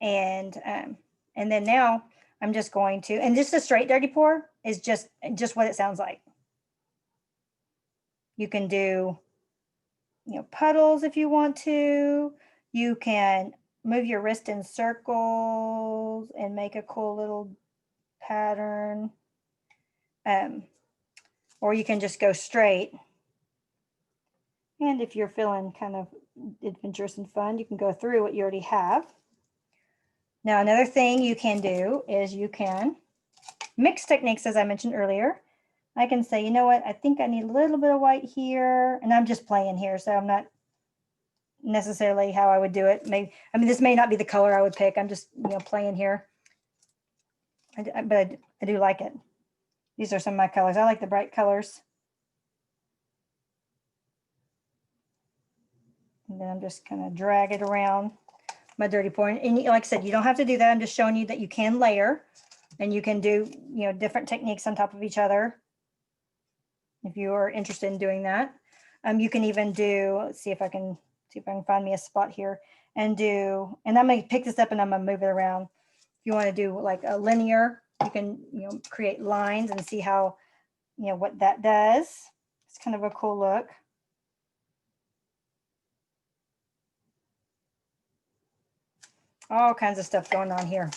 And then now I'm just going to, and just a straight dirty pour is just what it sounds like. You can do, puddles if you want to. You can move your wrist in circles and make a cool little pattern. Or you can just go straight. And if you're feeling kind of adventurous and fun, you can go through what you already have. Now, another thing you can do is you can mix techniques, as I mentioned earlier. I can say, you know what, I think I need a little bit of white here, and I'm just playing here, so I'm not necessarily how I would do it. Maybe, this may not be the color I would pick. I'm just, playing here. But I do like it. These are some of my colors. I like the bright colors. And then I'm just kind of drag it around my dirty pour. And like I said, you don't have to do that. I'm just showing you that you can layer, and you can do, different techniques on top of each other if you are interested in doing that. You can even do, let's see if I can find me a spot here and I'm going to pick this up and I'm going to move it around. If you want to do like a linear, you can, create lines and see how, what that does. It's kind of a cool look. All kinds of stuff going on here.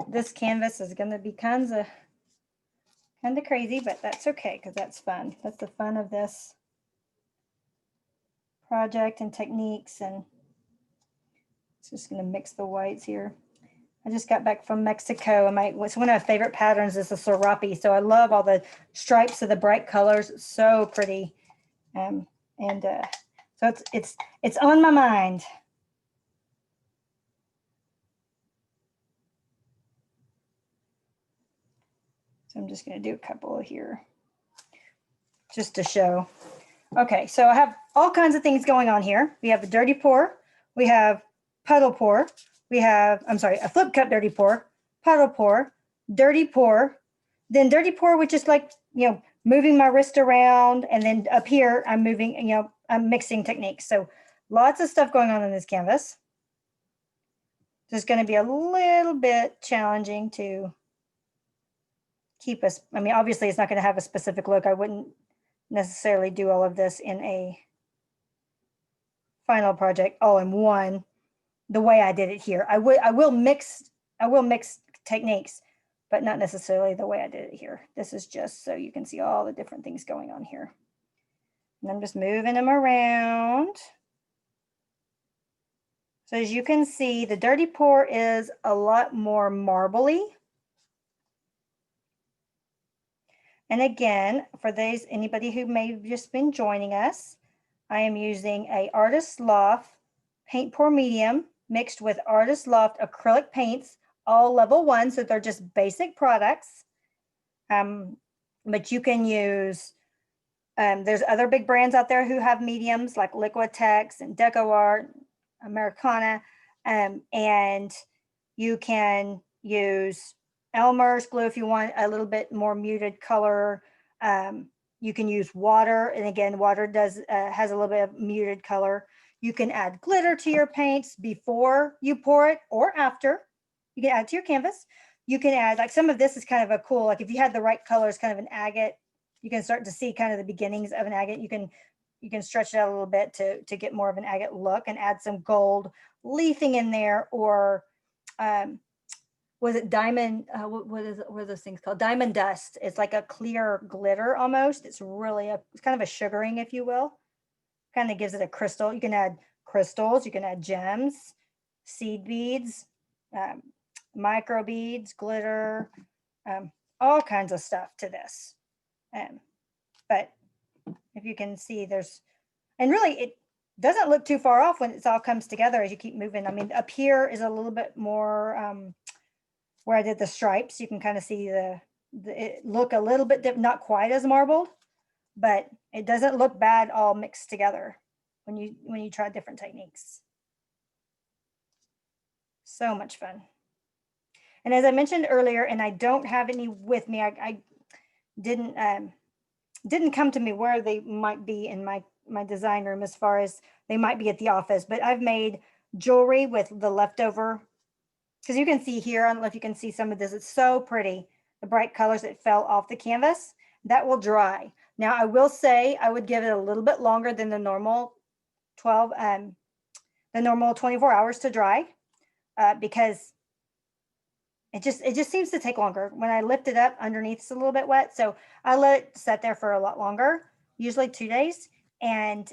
This canvas is going to be kind of crazy, but that's okay because that's fun. That's the fun of this project and techniques. And it's just going to mix the whites here. I just got back from Mexico, and one of my favorite patterns is the serape. So I love all the stripes of the bright colors. It's so pretty. So So it's on my mind. So I'm just going to do a couple here just to show. Okay, so I have all kinds of things going on here. We have a dirty pour, we have puddle pour, we have, I'm sorry, a flip cup dirty pour, puddle pour, dirty pour, then dirty pour, which is like, you know, moving my wrist around, and then up here I'm moving, you know, I'm mixing techniques. So lots of stuff going on this canvas. It's going to be a little bit challenging to keep us. I mean, obviously it's not going to have a specific look. I wouldn't necessarily do all of this in a final project all in one, the way I did it here. I will mix techniques, but not necessarily the way I did it here. This is just so you can see all the different things going on here. And I'm just moving them around. So as you can see, the dirty pour is a lot more marbly. And again, for anybody who may have just been joining us, I am using a Artist Loft paint pour medium mixed with Artist Loft acrylic paints, all level 1, so they're just basic products. But you can use, there's other big brands out there who have mediums like Liquitex and DecoArt, Americana, and you can use Elmer's glue if you want a little bit more muted color. You can use water, and again, water has a little bit of muted color. You can add glitter to your paints before you pour it or after. You can add to your canvas. You can add, like, some of this is kind of a cool, like if you had the right colors, kind of an agate, you can start to see kind of the beginnings of an agate. You can stretch it out a little bit to get more of an agate look, and add some gold leafing in there, or was it diamond, what are those things called? Diamond dust. It's like a clear glitter almost. It's really it's kind of a sugaring, if you will. Kind of gives it a crystal. You can add crystals, you can add gems, seed beads, micro beads, glitter, all kinds of stuff to this. But if you can see, and really it doesn't look too far off when it all comes together as you keep moving. I mean, up here is a little bit more where I did the stripes. You can kind of see it look a little bit not quite as marbled, but it doesn't look bad all mixed together when you try different techniques. So much fun. And as I mentioned earlier, and I don't have any with me, I didn't come to me where they might be in my design room, as far as they might be at the office, but I've made jewelry with the leftover, because you can see here, I don't know if you can see some of this, it's so pretty, the bright colors that fell off the canvas. That will dry. Now I will say I would give it a little bit longer than the normal 24 hours to dry, because it just seems to take longer. When I lift it up, underneath it's a little bit wet, so I let it sit there for a lot longer, usually 2 days, and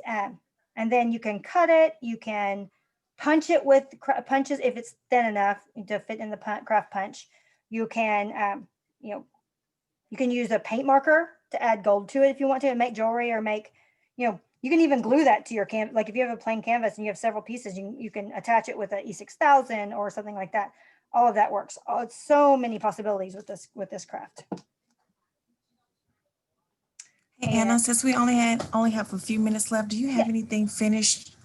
then you can cut it. You can punch it with punches if it's thin enough to fit in the craft punch. You can you can use a paint marker to add gold to it if you want to, and make jewelry, or make, you can even glue that to your canvas. Like if you have a plain canvas and you have several pieces, you can attach it with an E6000 or something like that. All of that works. Oh, it's so many possibilities with this craft. Hey, Anna, since we only have a few minutes left, do you have anything finished?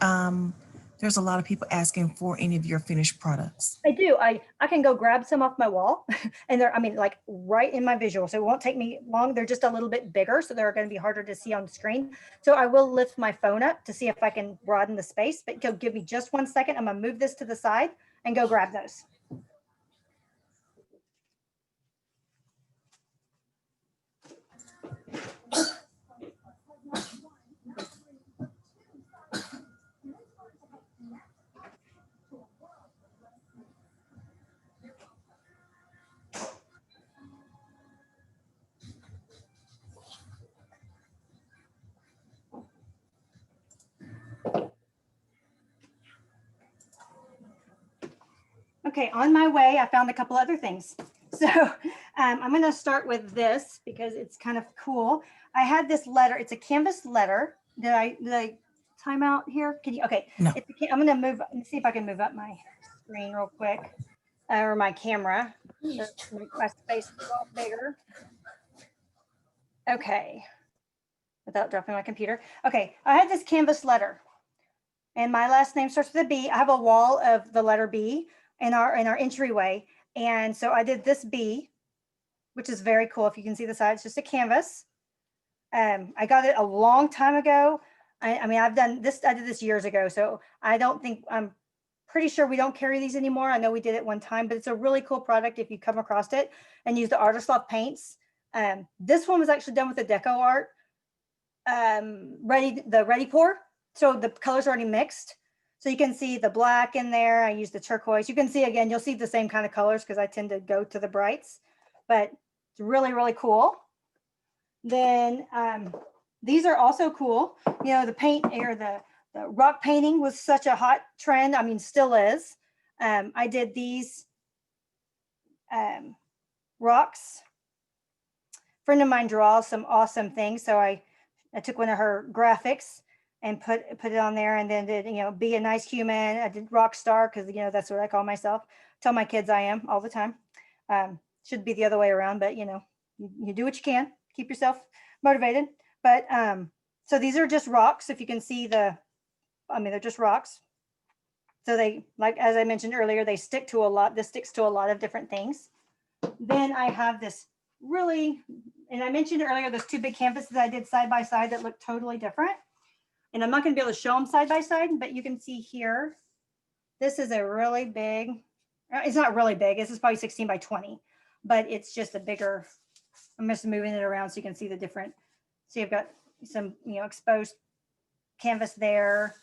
There's a lot of people asking for any of your finished products. I do. I can go grab some off my wall, and they're, I mean, like right in my visual, so it won't take me long. They're just a little bit bigger, so they're going to be harder to see on the screen. So I will lift my phone up to see if I can broaden the space, but give me just 1 second. I'm going to move this to the side and go grab those. Okay, on my way, I found a couple other things. So I'm going to start with this because it's kind of cool. I had this letter. It's a canvas letter that I timeout here? Can you, okay. No. If you can't, I'm gonna move, let me see if I can move up my screen real quick, or my camera. So make my space a lot bigger. Okay. Without dropping my computer. Okay, I had this canvas letter. And my last name starts with a B. I have a wall of the letter B in our entryway. And so I did this B, which is very cool. If you can see the side, it's just a canvas. I got it a long time ago. I mean, I did this years ago. So I'm pretty sure we don't carry these anymore. I know we did it one time, but it's a really cool product if you come across it and use the Artist Loft paints. This one was actually done with the Deco Art ready pour. So the colors are already mixed. So you can see the black in there. I use the turquoise. You can see again, you'll see the same kind of colors because I tend to go to the brights, but it's really, really cool. Then these are also cool. You know, the paint or the rock painting was such a hot trend. I mean, still is. I did these rocks. A friend of mine draws some awesome things. So I took one of her graphics and put it on there, and then did, you know, be a nice human. I did rock star because, you know, that's what I call myself. Tell my kids I am all the time. Should be the other way around, but you know, you do what you can, keep yourself motivated. But so these are just rocks. If you can see they're just rocks. So they, like, as I mentioned earlier, they stick to a lot. This sticks to a lot of different things. Then I have this really, and I mentioned earlier, those two big canvases I did side by side that look totally different. And I'm not going to be able to show them side by side, but you can see here, this is a really big, it's not really big. This is probably 16 by 20, but it's just a bigger, I'm just moving it around so you can see the different. So you've got some, you know, exposed canvas there,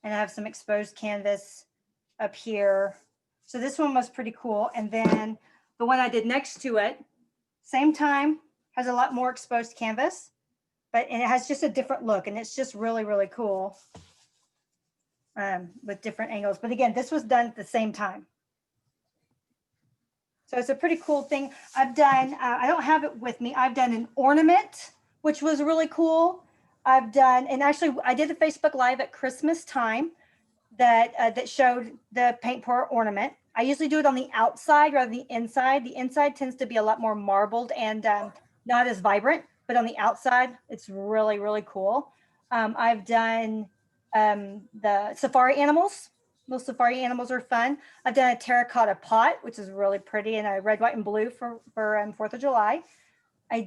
and I have some exposed canvas up here. So this one was pretty cool. And then the one I did next to it, same time, has a lot more exposed canvas, and it has just a different look, and it's just really, really cool with different angles. But again, this was done at the same time. So it's a pretty cool thing. I've done, I don't have it with me. I've done an ornament, which was really cool. I've done, and actually I did a Facebook Live at Christmas time that showed the paint pour ornament. I usually do it on the outside rather than the inside. The inside tends to be a lot more marbled and not as vibrant, but on the outside, it's really, really cool. I've done the safari animals. Those safari animals are fun. I've done a terracotta pot, which is really pretty, and a red, white, and blue for 4th of July. I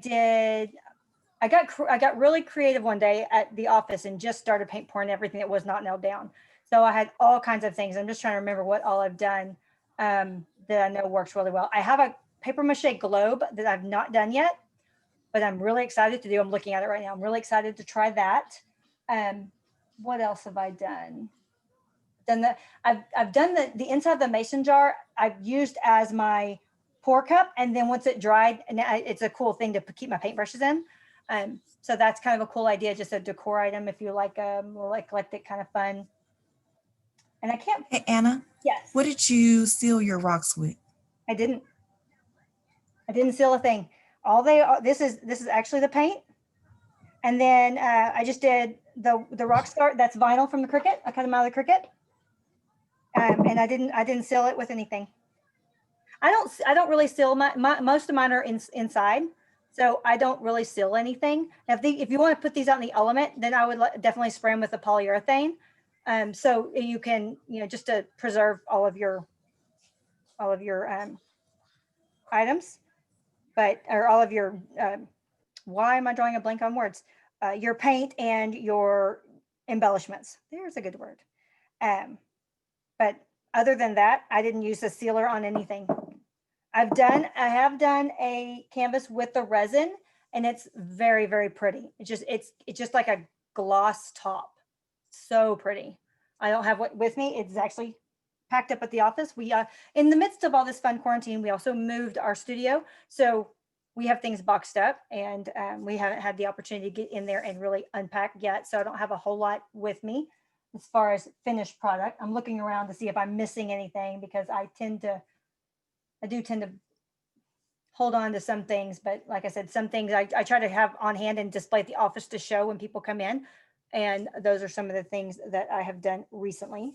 got really creative one day at the office and just started paint pouring everything that was not nailed down. So I had all kinds of things. I'm just trying to remember what all I've done that I know works really well. I have a paper mache globe that I've not done yet, but I'm really excited to do. I'm looking at it right now. I'm really excited to try that. What else have I done? I've done the inside of the mason jar. I've used as my pour cup, and then once it dried, and it's a cool thing to keep my paintbrushes in. So that's kind of a cool idea, just a decor item if you like eclectic kind of fun. And I can't. Hey, Anna. Yes. What did you seal your rocks with? I didn't seal a thing. This is actually the paint. And then I just did the rock star. That's vinyl from the Cricut. I cut them out of the Cricut. And I didn't seal it with anything. I don't really seal most of mine are inside. So I don't really seal anything. If you want to put these out in the element, then I would definitely spray them with the polyurethane. So you can, you know, just to preserve all of your items, or all of your, why am I drawing a blank on words? Your paint and your embellishments. There's a good word. But other than that, I didn't use a sealer on anything. I have done a canvas with the resin, and it's very, very pretty. It's just like a gloss top. So pretty. I don't have it with me. It's actually packed up at the office. We in the midst of all this fun quarantine, we also moved our studio. So we have things boxed up, and we haven't had the opportunity to get in there and really unpack yet. So I don't have a whole lot with me as far as finished product. I'm looking around to see if I'm missing anything, because I do tend to hold on to some things, but like I said, some things I try to have on hand and display at the office to show when people come in. And those are some of the things that I have done recently.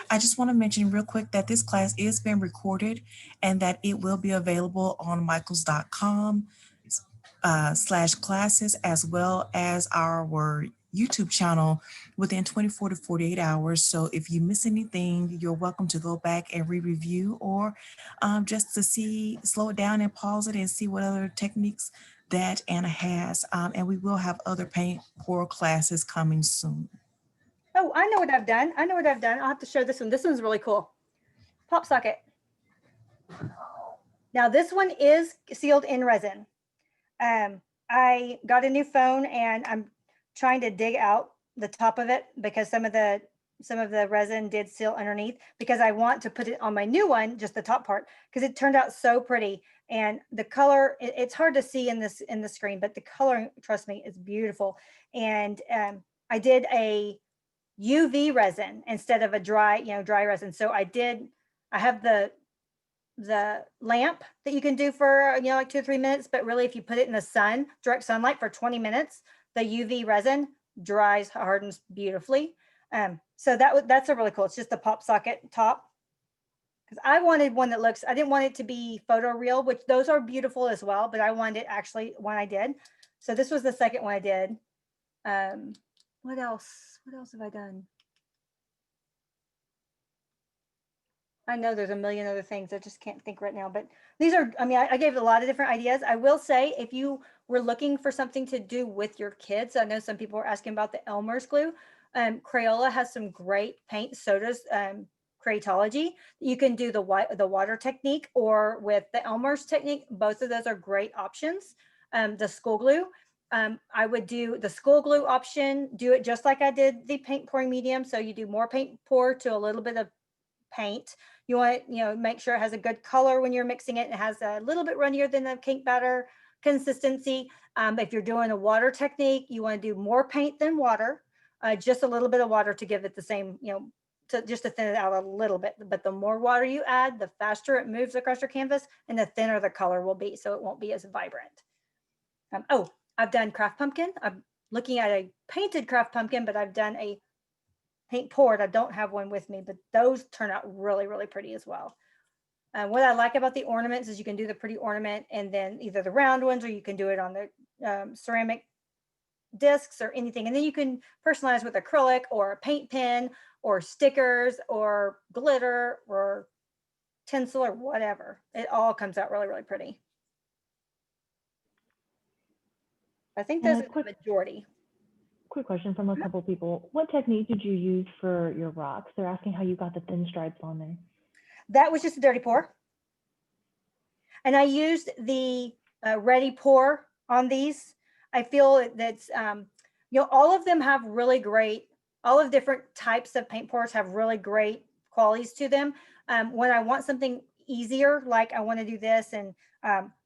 I just want to mention real quick that this class is being recorded and that it will be available on michaels.com /classes, as well as our YouTube channel within 24 to 48 hours. So if you miss anything, you're welcome to go back and re-review, or just to slow it down and pause it and see what other techniques that Anna has. And we will have other paint pour classes coming soon. Oh, I know what I've done. I know what I've done. I'll have to show this one. This one's really cool. Pop socket. Now this one is sealed in resin. I got a new phone and I'm trying to dig out the top of it because some of the resin did seal underneath, because I want to put it on my new one, just the top part, because it turned out so pretty. And the color, it's hard to see in the screen, but the color, trust me, is beautiful. And I did a UV resin instead of a dry resin. So I have the lamp that you can do for, like 2 or 3 minutes, but really if you put it in the sun, direct sunlight for 20 minutes, the UV resin dries, hardens beautifully. So that's a really cool. It's just the pop socket top, because I wanted one that looks, I didn't want it to be photoreal, which those are beautiful as well, but I wanted it actually one I did. So this was the second one I did. What else have I done? I know there's a million other things. I just can't think right now, but these are, I gave a lot of different ideas. I will say, if you were looking for something to do with your kids, I know some people were asking about the Elmer's glue. Crayola has some great paint sodas, Creatology. You can do the water technique, or with the Elmer's technique. Both of those are great options. The school glue, I would do the school glue option, do it just like I did the paint pouring medium. So you do more paint pour to a little bit of paint. You want it, make sure it has a good color when you're mixing it. It has a little bit runnier than the cake batter consistency. If you're doing a water technique, you want to do more paint than water, just a little bit of water to give it the same, just to thin it out a little bit. But the more water you add, the faster it moves across your canvas, and the thinner the color will be, so it won't be as vibrant. Oh, I've done craft pumpkin. I'm looking at a painted craft pumpkin, but I've done a paint poured. I don't have one with me, but those turn out really, really pretty as well. What I like about the ornaments is you can do the pretty ornament and then either the round ones, or you can do it on the ceramic discs or anything. And then you can personalize with acrylic or a paint pen or stickers or glitter or tinsel or whatever. It all comes out really, really pretty. I think those are the majority. Quick question from a couple people. What technique did you use for your rocks? They're asking how you got the thin stripes on there. That was just a dirty pour. And I used the ready pour on these. I feel that's, all of them have really great, all of different types of paint pours have really great qualities to them. When I want something easier, like I want to do this and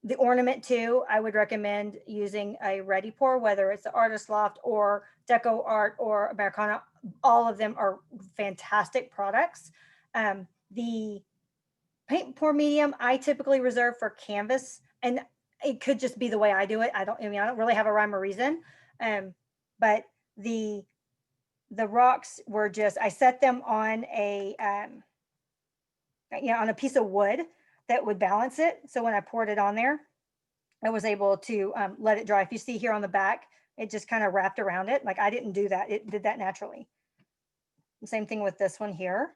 the ornament too, I would recommend using a ready pour, whether it's the Artist Loft or Deco Art or Americana. All of them are fantastic products. The paint pour medium, I typically reserve for canvas, and it could just be the way I do it. I don't really have a rhyme or reason. But the rocks were just, I set them on on a piece of wood that would balance it. So when I poured it on there, I was able to let it dry. If you see here on the back, it just kind of wrapped around it. Like I didn't do that. It did that naturally. The same thing with this one here.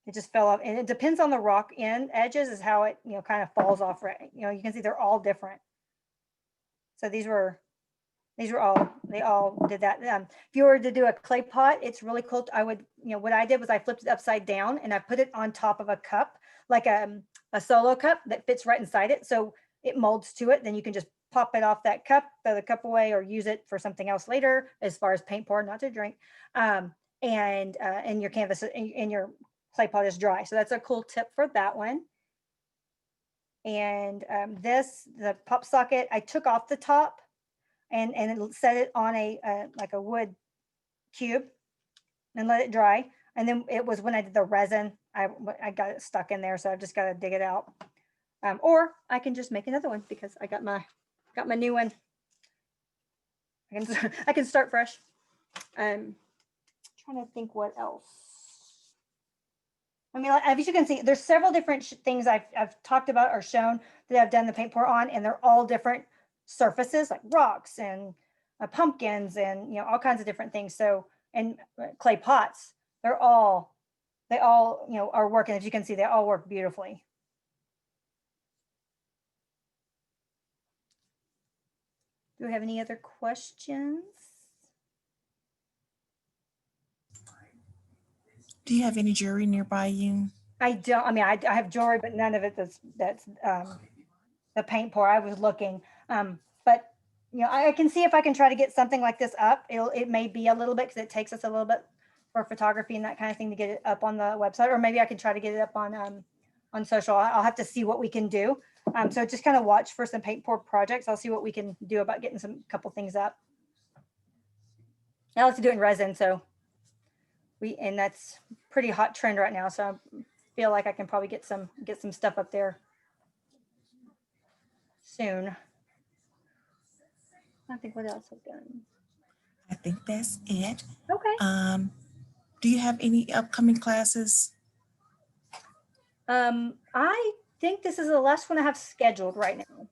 It just fell off, and it depends on the rock end edges is how it, kind of falls off. Right. You can see they're all different. So these were all, they all did that. If you were to do a clay pot, it's really cool. I would, what I did was I flipped it upside down and I put it on top of a cup, like a solo cup that fits right inside it. So it molds to it. Then you can just pop it off that cup, throw the cup away, or use it for something else later, as far as paint pour, not to drink. And your canvas and your clay pot is dry. So that's a cool tip for that one. And the pop socket, I took off the top and set it on like a wood cube and let it dry. And then it was when I did the resin, I got it stuck in there. So I've just got to dig it out. Or I can just make another one because I got my new one. I can start fresh. Trying to think what else. I mean, as you can see, there's several different things I've talked about or shown that I've done the paint pour on, and they're all different surfaces like rocks and pumpkins and, all kinds of different things. So, and clay pots, they all, are working. As you can see, they all work beautifully. Do we have any other questions? Do you have any jewelry nearby you? I don't. I mean, I have jewelry, but none of it that's the paint pour. I was looking, but I can see if I can try to get something like this up. It may be a little bit because it takes us a little bit for photography and that kind of thing to get it up on the website, or maybe I can try to get it up on social. I'll have to see what we can do. So just kind of watch for some paint pour projects. I'll see what we can do about getting couple things up. I like to do it in resin, so and that's pretty hot trend right now. So I feel like I can probably get some stuff up there soon. I think what else I've done. I think that's it. Okay. Do you have any upcoming classes? I think this is the last one I have scheduled right now.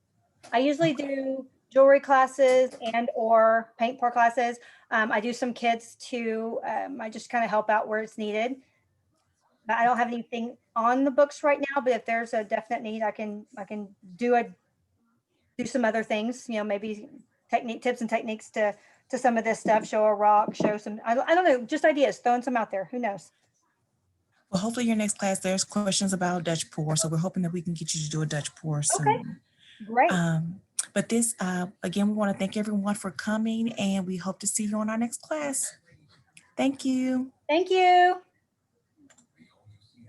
I usually do jewelry classes and or paint pour classes. I do some kids too. I just kind of help out where it's needed. But I don't have anything on the books right now, but if there's a definite need, I can do some other things, maybe tips and techniques to some of this stuff, show a rock, show some, I don't know, just ideas, throwing some out there. Who knows? Well, hopefully your next class, there's questions about Dutch pour. So we're hoping that we can get you to do a Dutch pour soon. Okay, great. But this, again, we want to thank everyone for coming, and we hope to see you on our next class. Thank you. Thank you.